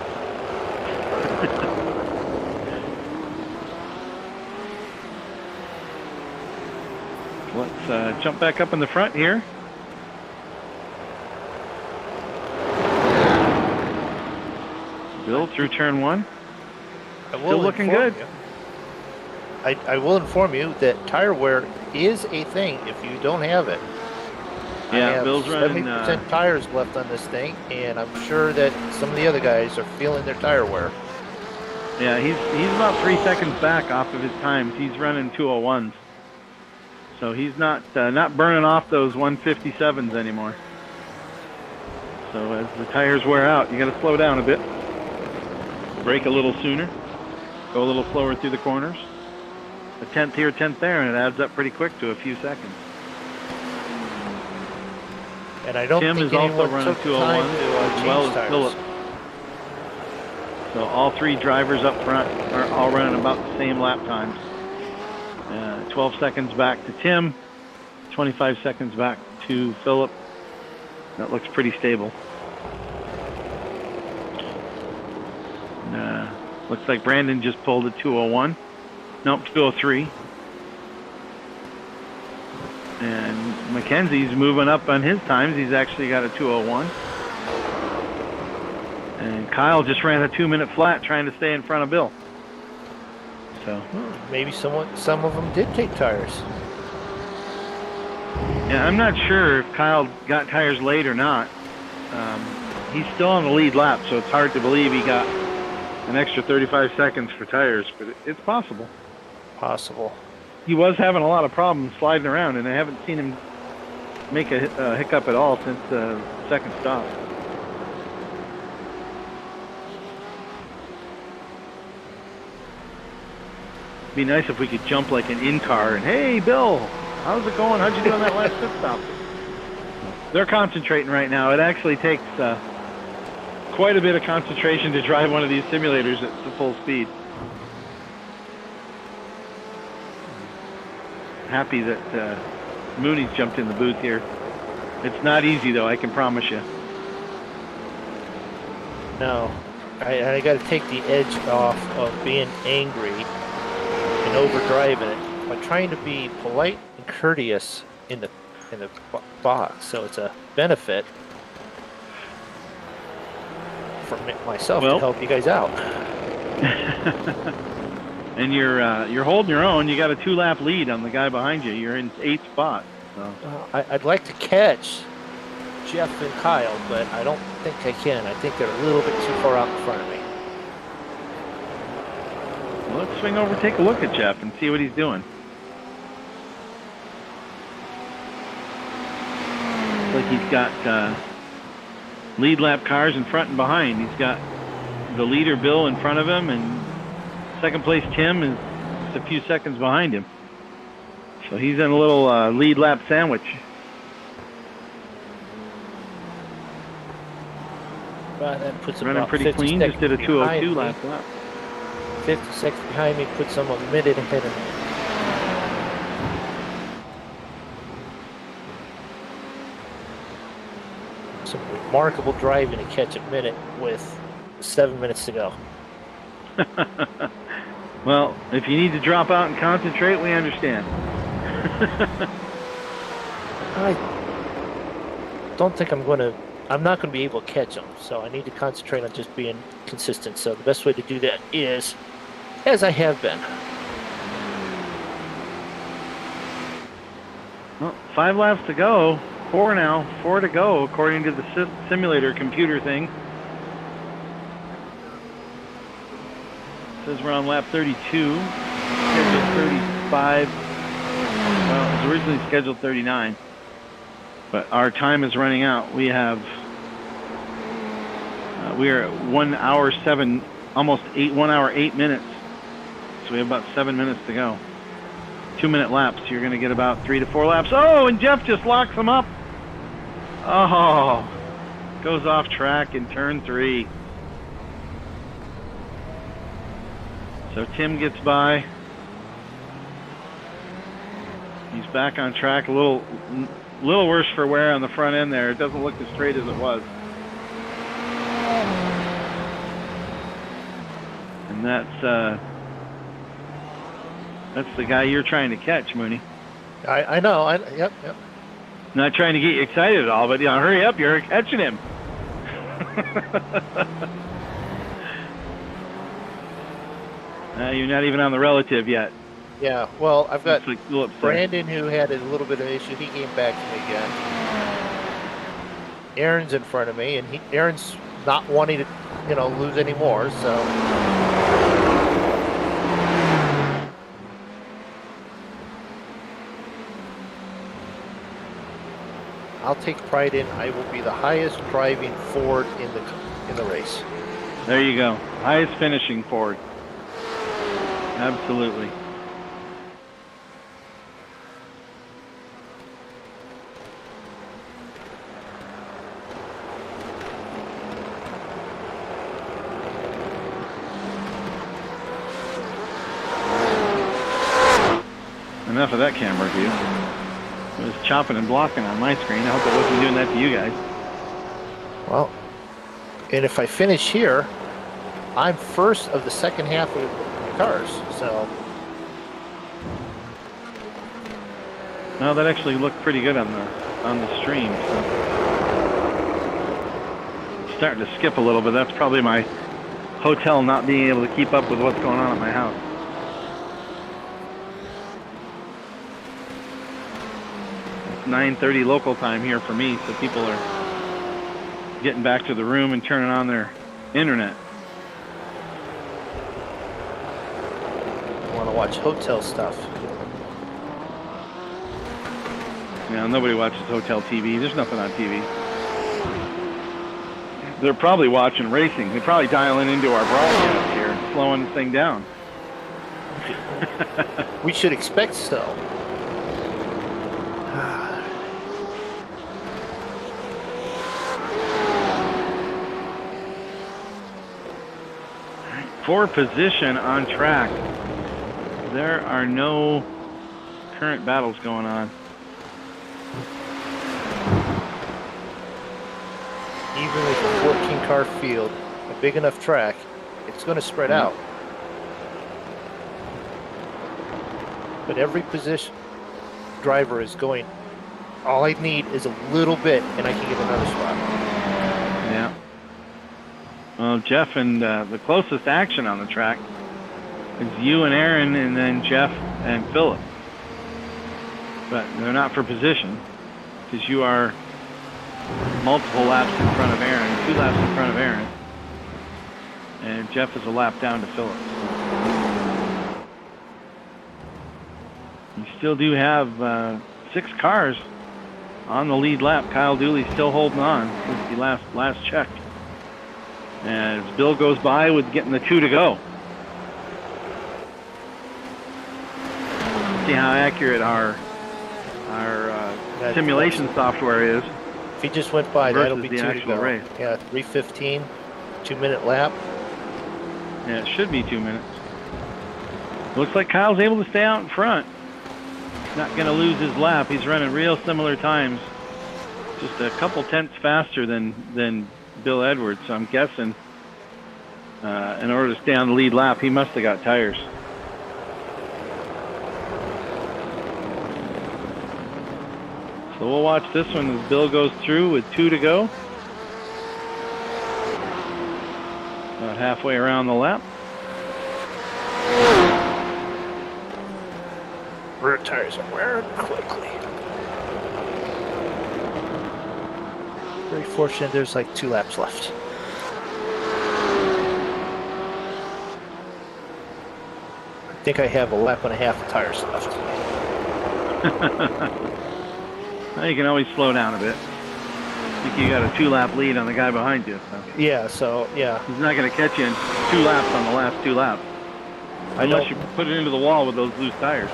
Speaker 1: Let's jump back up in the front here. Bill through turn 1.
Speaker 2: I will
Speaker 1: Still looking
Speaker 2: inform
Speaker 1: good.
Speaker 2: you. I will inform you that tire wear is a thing if you don't have it. I
Speaker 1: Yeah,
Speaker 2: have
Speaker 1: Bill's running.
Speaker 2: 70% tires left on this thing, and I'm sure that some of the other guys are feeling their tire wear.
Speaker 1: Yeah, he's about 3 seconds back off of his times. He's running 201s, so he's not burning off those 157s anymore. So as the tires wear out, you got to slow down a bit, brake a little sooner, go a little slower through the corners. A 10th here, 10th there, and it adds up pretty quick to a few seconds.
Speaker 2: And I don't
Speaker 1: Tim
Speaker 2: think
Speaker 1: is also
Speaker 2: anyone
Speaker 1: running
Speaker 2: took the time
Speaker 1: 201
Speaker 2: to
Speaker 1: as
Speaker 2: change
Speaker 1: well as
Speaker 2: tires.
Speaker 1: Philip. So all 3 drivers up front are all running about the same lap times. 12 seconds back to Tim, 25 seconds back to Philip. That looks pretty stable. Looks like Brandon just pulled a 201. Nope, 203. And Mackenzie's moving up on his times. He's actually got a 201. And Kyle just ran a 2-minute flat trying to stay in front of Bill. So
Speaker 2: Maybe some of them did take tires.
Speaker 1: yeah, I'm not sure if Kyle got tires late or not. He's still on the lead lap, so it's hard to believe he got an extra 35 seconds for tires, but it's possible.
Speaker 2: Possible.
Speaker 1: He was having a lot of problems sliding around, and I haven't seen him make a hiccup at all since the second stop. It'd be nice if we could jump like an in-car and, hey, Bill, how's it going? How'd you do on that last pit stop? They're concentrating right now. It actually takes quite a bit of concentration to drive one of these simulators at the full speed. Happy that Mooney's jumped in the booth here. It's not easy, though, I can promise you.
Speaker 2: No. I got to take the edge off of being angry and overdriving it by trying to be polite and courteous in the box, so it's a benefit for myself to help you guys out.
Speaker 1: And you're holding your own. You got a 2-lap lead on the guy behind you. You're in 8th spot. So.
Speaker 2: I'd like to catch Jeff and Kyle, but I don't think I can. I think they're a little bit too far out in front of me.
Speaker 1: Well, let's swing over, take a look at Jeff, and see what he's doing. Looks like he's got lead lap cars in front and behind. He's got the leader Bill in front of him, and second place Tim is just a few seconds behind him. So he's in a little lead lap sandwich.
Speaker 2: That puts him
Speaker 1: Running
Speaker 2: about
Speaker 1: pretty
Speaker 2: 50
Speaker 1: clean. Just did a
Speaker 2: seconds
Speaker 1: 202
Speaker 2: behind me.
Speaker 1: last lap.
Speaker 2: 50 seconds behind me, puts him a minute ahead of me. Some remarkable driving to catch a minute with 7 minutes to go.
Speaker 1: Well, if you need to drop out and concentrate, we understand.
Speaker 2: I don't think I'm not going to be able to catch them, so I need to concentrate on just being consistent. So the best way to do that is, as I have been.
Speaker 1: Well, 5 laps to go. 4 now. 4 to go, according to the simulator computer thing. Says we're on lap 32. Scheduled 35. Well, it was originally scheduled 39. But our time is running out. We are at 1 hour 7, almost 1 hour 8 minutes. So we have about 7 minutes to go. 2-minute laps. You're going to get about 3 to 4 laps. Oh, and Jeff just locks him up. Oh, goes off track in turn 3. So Tim gets by. He's back on track. A little worse for wear on the front end there. It doesn't look as straight as it was. And that's the guy you're trying to catch, Mooney.
Speaker 2: I know. Yep.
Speaker 1: Not trying to get you excited at all, but hurry up, you're catching him. You're not even on the relative yet.
Speaker 2: Yeah, well, I've got
Speaker 1: Looks like Phillips there.
Speaker 2: Brandon, who had a little bit of an issue. He came back to me again. Aaron's in front of me, and Aaron's not wanting to, lose any more. So I'll take pride in I will be the highest driving Ford in the race.
Speaker 1: There you go. Highest finishing Ford. Absolutely. Enough of that camera view. It was chopping and blocking on my screen. I hope it wasn't doing that to you guys.
Speaker 2: Well, and if I finish here, I'm first of the second half of the cars. So
Speaker 1: No, that actually looked pretty good on the stream. So. It's starting to skip a little bit. That's probably my hotel not being able to keep up with what's going on at my house. It's 9:30 local time here for me, so people are getting back to the room and turning on their internet.
Speaker 2: I want to watch hotel stuff.
Speaker 1: Yeah, nobody watches hotel TV. There's nothing on TV. They're probably watching racing. They're probably dialing into our broadcast here and slowing the thing down.
Speaker 2: We should expect so.
Speaker 1: For position on track, there are no current battles going on.
Speaker 2: Even with a 14-car field, a big enough track, it's going to spread out. But every position driver is going, all I need is a little bit, and I can get another spot.
Speaker 1: Yeah. Well, Jeff and the closest action on the track is you and Aaron, and then Jeff and Philip. But they're not for position, because you are multiple laps in front of Aaron, 2 laps in front of Aaron, and Jeff is a lap down to Philip. You still do have 6 cars on the lead lap. Kyle Dooley still holding on since he last checked. And as Bill goes by with getting the 2 to go. See how accurate our simulation software is.
Speaker 2: If he just went by, that'll be
Speaker 1: the
Speaker 2: 2 to
Speaker 1: actual
Speaker 2: go.
Speaker 1: race.
Speaker 2: Yeah, 3:15, 2-minute lap.
Speaker 1: Yeah, it should be 2 minutes. Looks like Kyle's able to stay out in front. Not going to lose his lap. He's running real similar times. Just a couple tenths faster than Bill Edwards. So I'm guessing in order to stay on the lead lap, he must have got tires. So we'll watch this one as Bill goes through with 2 to go. About halfway around the lap.
Speaker 2: Rear tires are wearing quickly. Very fortunate there's like 2 laps left. I think I have a lap and a half of tires left.
Speaker 1: Well, you can always slow down a bit. I think you got a 2-lap lead on the guy behind you. So.
Speaker 2: Yeah, so yeah.
Speaker 1: He's not going to catch you in 2 laps on the last 2 laps. Unless you put it into the wall with those loose tires.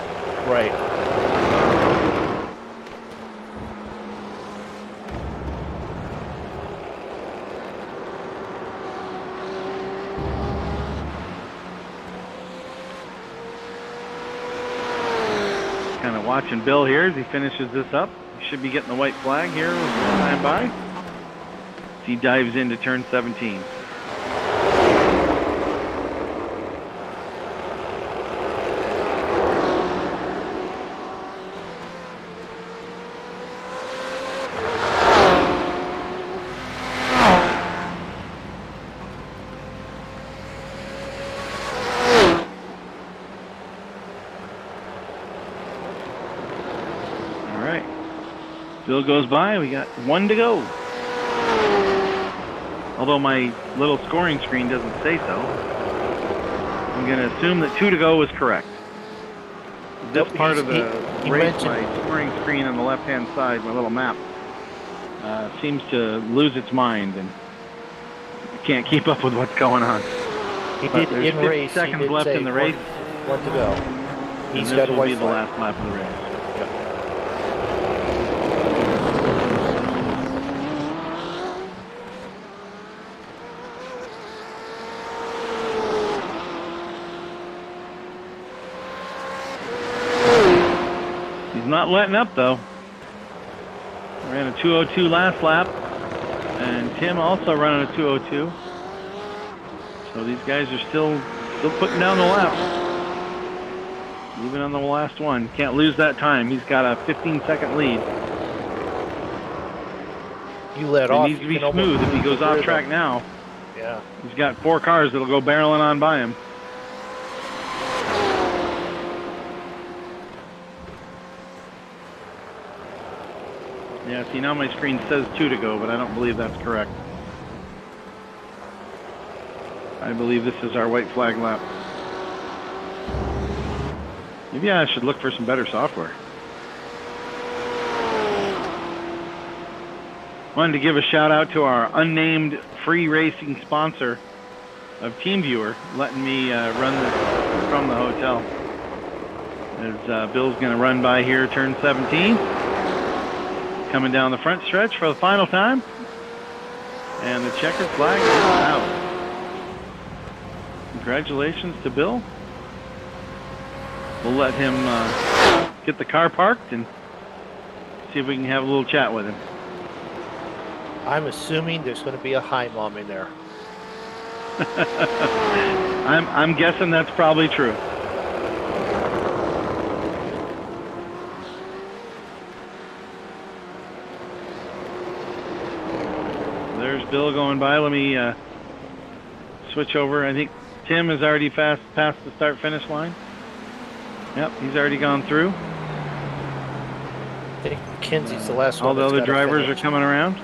Speaker 2: Right.
Speaker 1: Kind of watching Bill here as he finishes this up. He should be getting the white flag here with one time by. As he dives into turn 17. Bill goes by. We got 1 to go. Although my little scoring screen doesn't say so. I'm going to assume that 2 to go is correct. This
Speaker 2: Nope,
Speaker 1: part of the
Speaker 2: he
Speaker 1: race,
Speaker 2: mentioned-
Speaker 1: my scoring screen on the left-hand side, my little map, seems to lose its mind and can't keep up with what's going on.
Speaker 2: He
Speaker 1: But
Speaker 2: did
Speaker 1: there's
Speaker 2: in
Speaker 1: 50
Speaker 2: race.
Speaker 1: seconds
Speaker 2: he did
Speaker 1: left
Speaker 2: say
Speaker 1: in the race.
Speaker 2: One to go.
Speaker 1: And
Speaker 2: He's
Speaker 1: this
Speaker 2: got a
Speaker 1: will
Speaker 2: white
Speaker 1: be the
Speaker 2: flag.
Speaker 1: last lap of the race. He's not letting up though. Ran a 2:02 last lap, and Tim also running a 2:02. So these guys are still putting down the laps, even on the last one. Can't lose that time. He's got a 15-second lead.
Speaker 2: You let
Speaker 1: It
Speaker 2: off.
Speaker 1: needs to
Speaker 2: you
Speaker 1: be
Speaker 2: can almost
Speaker 1: smooth. If he
Speaker 2: lose
Speaker 1: goes
Speaker 2: the
Speaker 1: off
Speaker 2: rhythm.
Speaker 1: track now,
Speaker 2: Yeah.
Speaker 1: he's got 4 cars that'll go barreling on by him. Yeah, see, now my screen says 2 to go, but I don't believe that's correct. I believe this is our white flag lap. Maybe I should look for some better software. Wanted to give a shout out to our unnamed free racing sponsor of TeamViewer, letting me run this from the hotel. As Bill's going to run by here, turn 17. Coming down the front stretch for the final time. And the checkered flag is out. Congratulations to Bill. We'll let him get the car parked and see if we can have a little chat with him.
Speaker 2: I'm assuming there's going to be a hi mom in there.
Speaker 1: I'm guessing that's probably true. There's Bill going by. Let me switch over. I think Tim has already past the start-finish line. Yep, he's already gone through.
Speaker 2: I think Mackenzie's the last
Speaker 1: All
Speaker 2: one.
Speaker 1: the
Speaker 2: that's
Speaker 1: other
Speaker 2: gotta
Speaker 1: drivers
Speaker 2: finish.
Speaker 1: are coming around.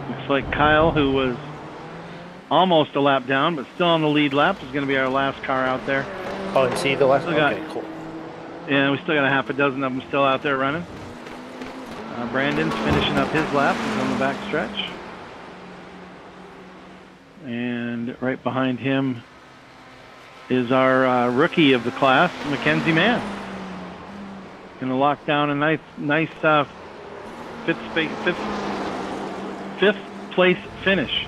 Speaker 1: Looks like Kyle, who was almost a lap down, but still on the lead lap, is going to be our last car out there.
Speaker 2: Oh, and see the last
Speaker 1: Still
Speaker 2: one?
Speaker 1: got-
Speaker 2: Okay, cool.
Speaker 1: Yeah, we still got a half a dozen of them still out there running. Brandon's finishing up his lap. He's on the back stretch. And right behind him is our rookie of the class, Mackenzie Mann. Going to lock down a nice fifth place finish.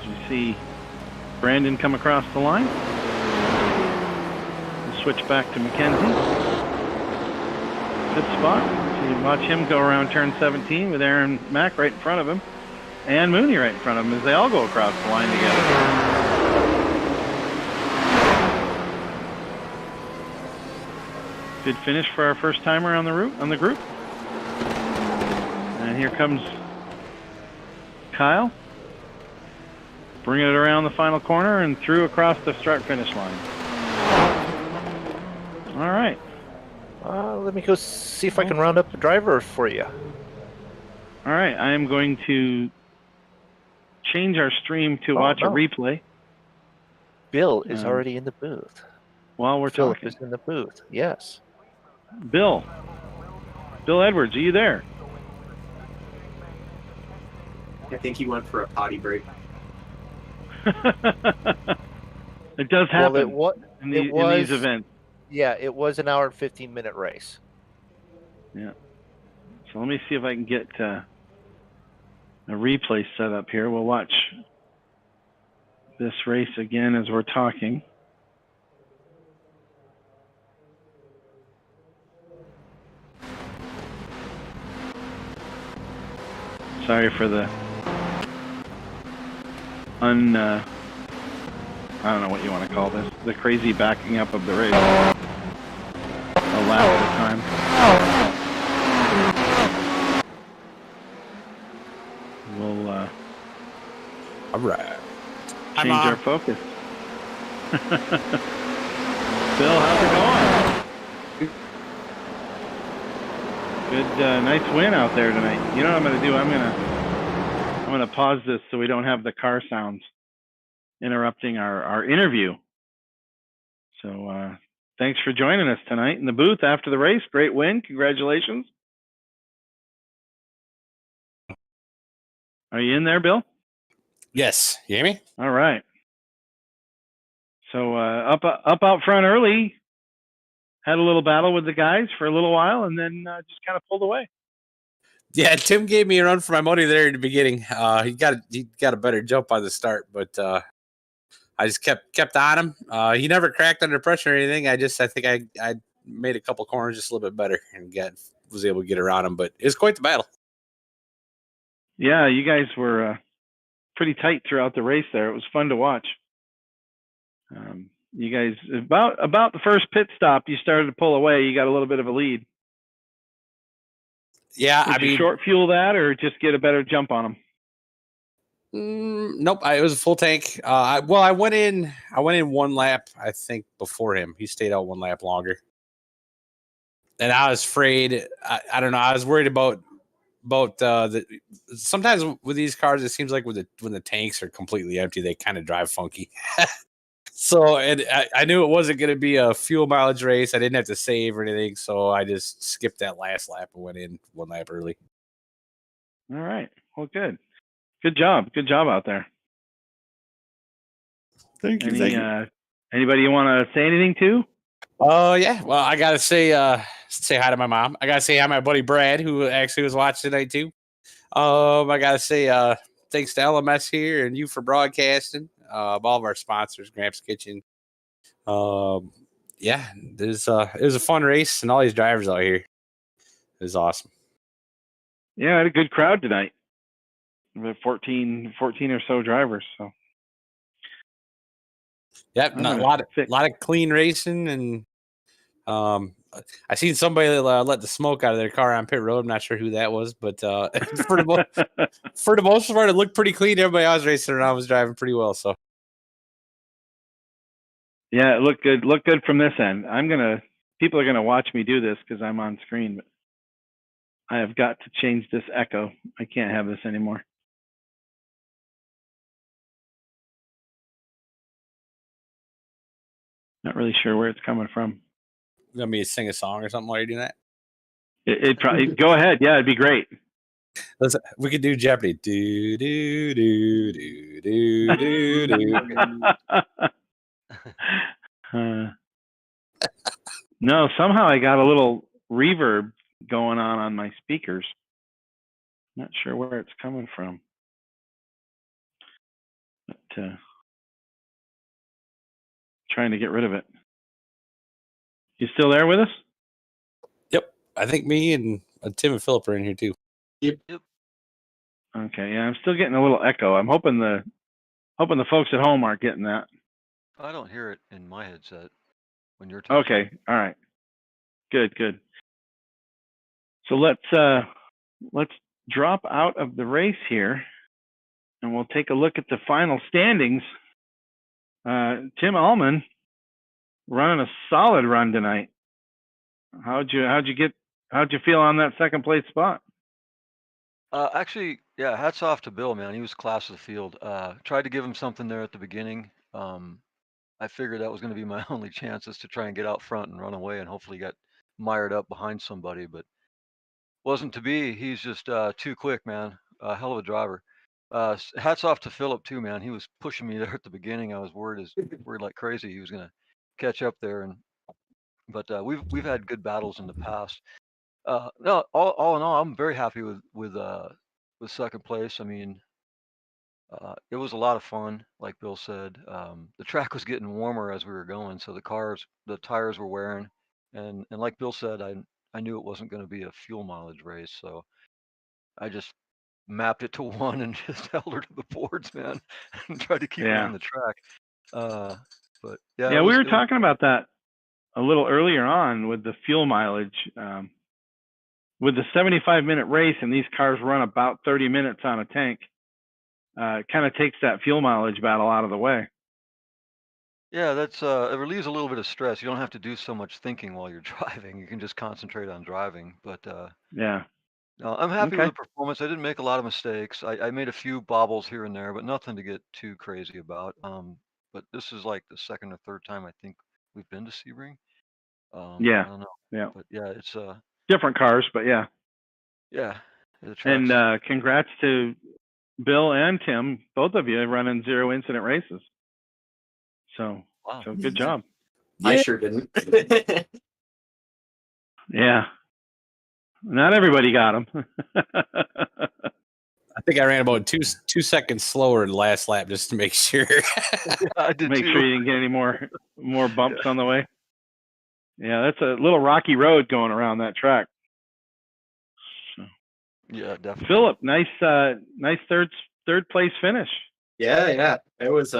Speaker 1: As you see Brandon come across the line. We'll switch back to Mackenzie. 5th spot. So you watch him go around turn 17 with Aaron Mack right in front of him. And Mooney right in front of him as they all go across the line together. Good finish for our first timer on the group. And here comes Kyle. Bringing it around the final corner and through across the start-finish line. All right.
Speaker 2: Let me go see if I can round up a driver for you.
Speaker 1: All right. I am going to change our stream to watch a replay
Speaker 2: Bill is already in the booth.
Speaker 1: while we're
Speaker 2: Philip
Speaker 1: talking.
Speaker 2: is in the booth. Yes.
Speaker 1: Bill Edwards, are you there?
Speaker 4: I think he went for a potty break.
Speaker 1: It does happen
Speaker 2: Well,
Speaker 1: in
Speaker 2: it
Speaker 1: these
Speaker 2: was-
Speaker 1: events.
Speaker 2: Yeah, it was an hour and 15-minute race.
Speaker 1: Yeah. So let me see if I can get a replay set up here. We'll watch this race again as we're talking. Sorry for the I don't know what you want to call this, the crazy backing up of the race. A lap at a time. We'll
Speaker 5: All right.
Speaker 1: change our focus. Bill, how's it going? Good, nice win out there tonight. You know what I'm going to do? I'm going to pause this so we don't have the car sounds interrupting our interview. So thanks for joining us tonight in the booth after the race. Great win. Congratulations. Are you in there, Bill?
Speaker 5: Yes. You hear me?
Speaker 1: All right. So up out front early, had a little battle with the guys for a little while, and then just kind of pulled away.
Speaker 5: Yeah, Tim gave me a run for my money there in the beginning. He got a better jump on the start, but I just kept on him. He never cracked under pressure or anything. I think I made a couple corners just a little bit better and was able to get around him. But it was quite the battle.
Speaker 1: Yeah, you guys were pretty tight throughout the race there. It was fun to watch. You guys, about the first pit stop, you started to pull away. You got a little bit of a lead.
Speaker 5: Yeah,
Speaker 1: Did you short fuel that or just get a better jump on them?
Speaker 5: Nope. It was a full tank. I went in one lap, I think, before him. He stayed out one lap longer. And I was afraid. I don't know. I was worried about sometimes with these cars, it seems like when the tanks are completely empty, they kind of drive funky. So, and I knew it wasn't going to be a fuel mileage race. I didn't have to save or anything, so I just skipped that last lap and went in one lap early.
Speaker 1: All right. Well, good. Good job. Good job out there.
Speaker 5: Thank you.
Speaker 1: Anybody you want to say anything to?
Speaker 5: Yeah. Well, I gotta say hi to my mom. I gotta say hi to my buddy Brad, who actually was watching tonight too. I gotta say thanks to LMS here and you for broadcasting. All of our sponsors, Gramps Kitchen. Yeah, it was a fun race, and all these drivers out here. It was awesome.
Speaker 1: Yeah, I had a good crowd tonight. 14 or so drivers. So.
Speaker 5: Yep, a lot of clean racing, and I seen somebody let the smoke out of their car on pit road. I'm not sure who that was, but for the most part, it looked pretty clean. Everybody I was racing around was driving pretty well. So
Speaker 1: yeah, it looked good. Looked good from this end. People are gonna watch me do this because I'm on screen, but I have got to change this echo. I can't have this anymore. Not really sure where it's coming from.
Speaker 5: You want me to sing a song or something while you're doing that?
Speaker 1: It probably go ahead. Yeah, it'd be great.
Speaker 5: Listen, we could do Jeopardy. Do do do do do do do.
Speaker 1: No, somehow I got a little reverb going on my speakers. Not sure where it's coming from. But trying to get rid of it. You still there with us?
Speaker 5: Yep. I think me and Tim and Philip are in here too.
Speaker 6: Yep.
Speaker 1: Okay, yeah, I'm still getting a little echo. I'm hoping the folks at home aren't getting that.
Speaker 6: I don't hear it in my headset when you're talking.
Speaker 1: Okay, all right. Good. So let's drop out of the race here, and we'll take a look at the final standings. Tim Allman running a solid run tonight. How'd you feel on that second place spot?
Speaker 6: Actually, yeah, hats off to Bill, man. He was class of the field. Tried to give him something there at the beginning. I figured that was going to be my only chances to try and get out front and run away and hopefully get mired up behind somebody, but wasn't to be. He's just too quick, man. Hell of a driver. Hats off to Philip too, man. He was pushing me there at the beginning. I was worried like crazy he was going to catch up there, but we've had good battles in the past. No, all in all, I'm very happy with second place. I mean, it was a lot of fun, like Bill said. The track was getting warmer as we were going, so the tires were wearing, and like Bill said, I knew it wasn't going to be a fuel mileage race, so I just mapped it to 1 and just held her to the boards, man, and tried to keep her on the track. But yeah,
Speaker 1: we were talking about that a little earlier on with the fuel mileage. With the 75-minute race and these cars run about 30 minutes on a tank, it kind of takes that fuel mileage battle out of the way.
Speaker 6: Yeah, that's it relieves a little bit of stress. You don't have to do so much thinking while you're driving. You can just concentrate on driving. But
Speaker 1: Yeah.
Speaker 6: no, I'm happy with
Speaker 1: Okay.
Speaker 6: the performance. I didn't make a lot of mistakes. I made a few bobbles here and there, but nothing to get too crazy about. But this is like the second or third time I think we've been to Sebring.
Speaker 1: Yeah.
Speaker 6: I don't know,
Speaker 1: Yeah.
Speaker 6: but yeah, it's
Speaker 1: Different cars, but yeah.
Speaker 6: yeah, the
Speaker 1: And
Speaker 6: tracks.
Speaker 1: congrats to Bill and Tim, both of you running zero incident races. So,
Speaker 6: Wow.
Speaker 1: so good job.
Speaker 4: I
Speaker 5: Yeah.
Speaker 4: sure didn't.
Speaker 1: Yeah. Not everybody got them.
Speaker 5: I think I ran about 2 seconds slower in the last lap just to make sure.
Speaker 6: Yeah, I did
Speaker 1: Make
Speaker 6: too.
Speaker 1: sure you didn't get any more bumps on the way. Yeah, that's a little rocky road going around that track. So,
Speaker 6: Yeah, definitely.
Speaker 1: Philip, nice third place finish.
Speaker 4: Yeah. It was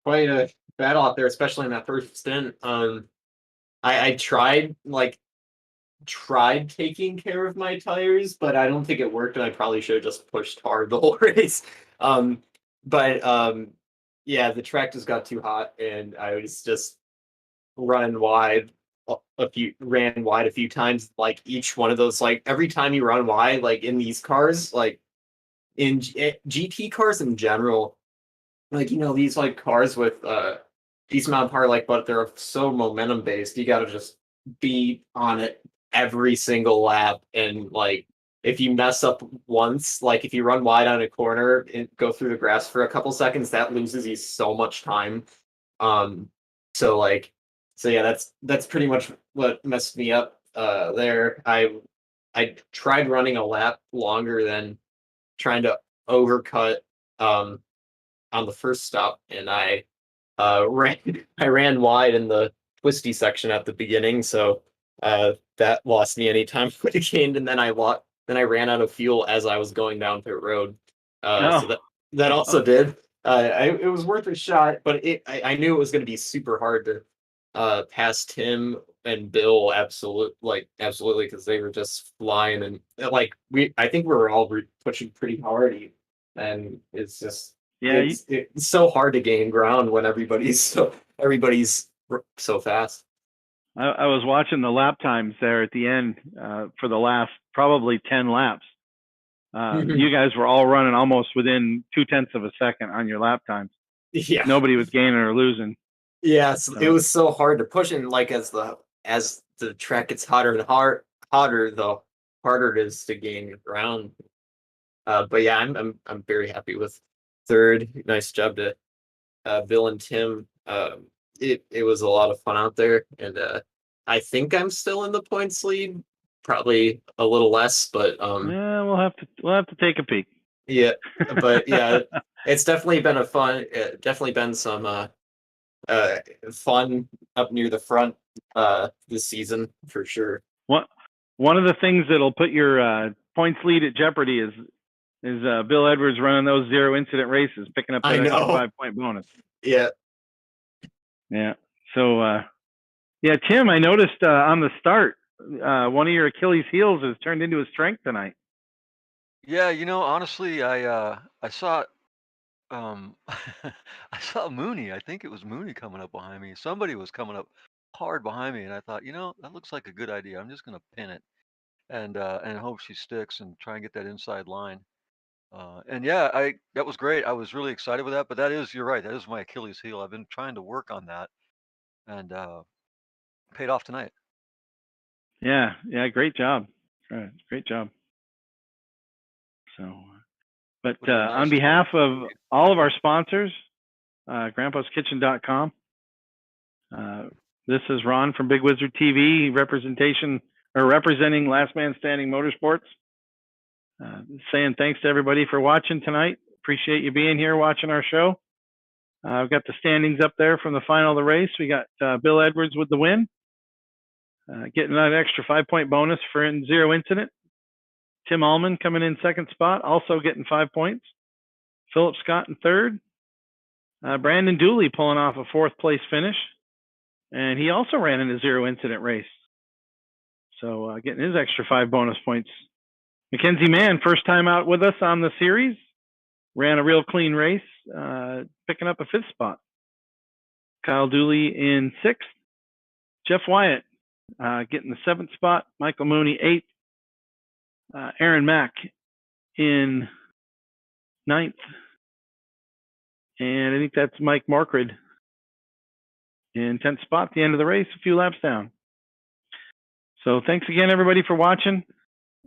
Speaker 4: quite a battle out there, especially in that first stint. I tried taking care of my tires, but I don't think it worked, and I probably should have just pushed hard the whole race. But yeah, the track just got too hot, and I was just running wide ran wide a few times. Like each one of those, like every time you run wide, like in these cars, like in GT cars in general, like these like cars with decent amount of power, like but they're so momentum based. You got to just be on it every single lap, and like if you mess up once, like if you run wide on a corner and go through the grass for a couple seconds, that loses you so much time. Um, so like, so yeah, that's pretty much what messed me up there. I tried running a lap longer than trying to overcut um on the first stop, and I ran I ran wide in the twisty section at the beginning, so that lost me any time I would have gained, and then I ran out of fuel as I was going down pit road. So
Speaker 1: Oh,
Speaker 4: that also did. It was worth a shot, but I knew it was going to be super hard to pass Tim and Bill absolutely because they were just flying, and like I think we were all pushing pretty hard, and it's just
Speaker 1: yeah.
Speaker 4: it's so hard to gain ground when everybody's so fast.
Speaker 1: I was watching the lap times there at the end for the last probably 10 laps. You guys were all running almost within 0.2 of a second on your lap times.
Speaker 4: Yeah.
Speaker 1: Nobody was gaining or losing.
Speaker 4: Yes, it
Speaker 1: So,
Speaker 4: was so hard to push, and like as the track gets hotter and hotter, the harder it is to gain ground. But yeah, I'm very happy with third. Nice job to Bill and Tim. It was a lot of fun out there, and I think I'm still in the points lead, probably a little less, but
Speaker 1: yeah, we'll have to take a peek.
Speaker 4: yeah, but yeah, it's definitely been definitely been some fun up near the front this season for sure.
Speaker 1: One of the things that'll put your points lead at jeopardy is Bill Edwards running those zero incident races, picking up
Speaker 4: I
Speaker 1: that extra
Speaker 4: know.
Speaker 1: 5-point bonus.
Speaker 4: Yeah.
Speaker 1: Yeah. So, yeah, Tim, I noticed on the start, one of your Achilles heels has turned into a strength tonight.
Speaker 6: Yeah, honestly, I saw I saw Mooney. I think it was Mooney coming up behind me. Somebody was coming up hard behind me, and I thought, that looks like a good idea. I'm just gonna pin it and hope she sticks and try and get that inside line. And yeah, I that was great. I was really excited with that. But you're right. That is my Achilles heel. I've been trying to work on that, and paid off tonight.
Speaker 1: Yeah. Yeah. Great job. Great job. So, but
Speaker 6: With a
Speaker 1: on
Speaker 6: nice
Speaker 1: behalf of all of our sponsors, grandpaskitchen.com, this is Ron from Big Wizard TV, representing Last Man Standing Motorsports. Saying thanks to everybody for watching tonight. Appreciate you being here watching our show. I've got the standings up there from the final of the race. We got Bill Edwards with the win, getting that extra 5-point bonus for zero incident. Tim Allman coming in second spot, also getting 5 points. Philip Scott in third. Brandon Dooley pulling off a fourth place finish. And he also ran in a zero incident race. So getting his extra 5 bonus points. Mackenzie Mann, first time out with us on the series, ran a real clean race, picking up a 5th spot. Kyle Dooley in 6th. Jeff Wyatt getting the 7th spot. Michael Mooney 8th. Aaron Mack in 9th. And I think that's Mike Markred in 10th spot at the end of the race, a few laps down. So thanks again, everybody, for watching.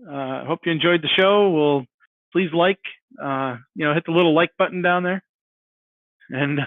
Speaker 1: Hope you enjoyed the show. Please like, hit the little like button down there. And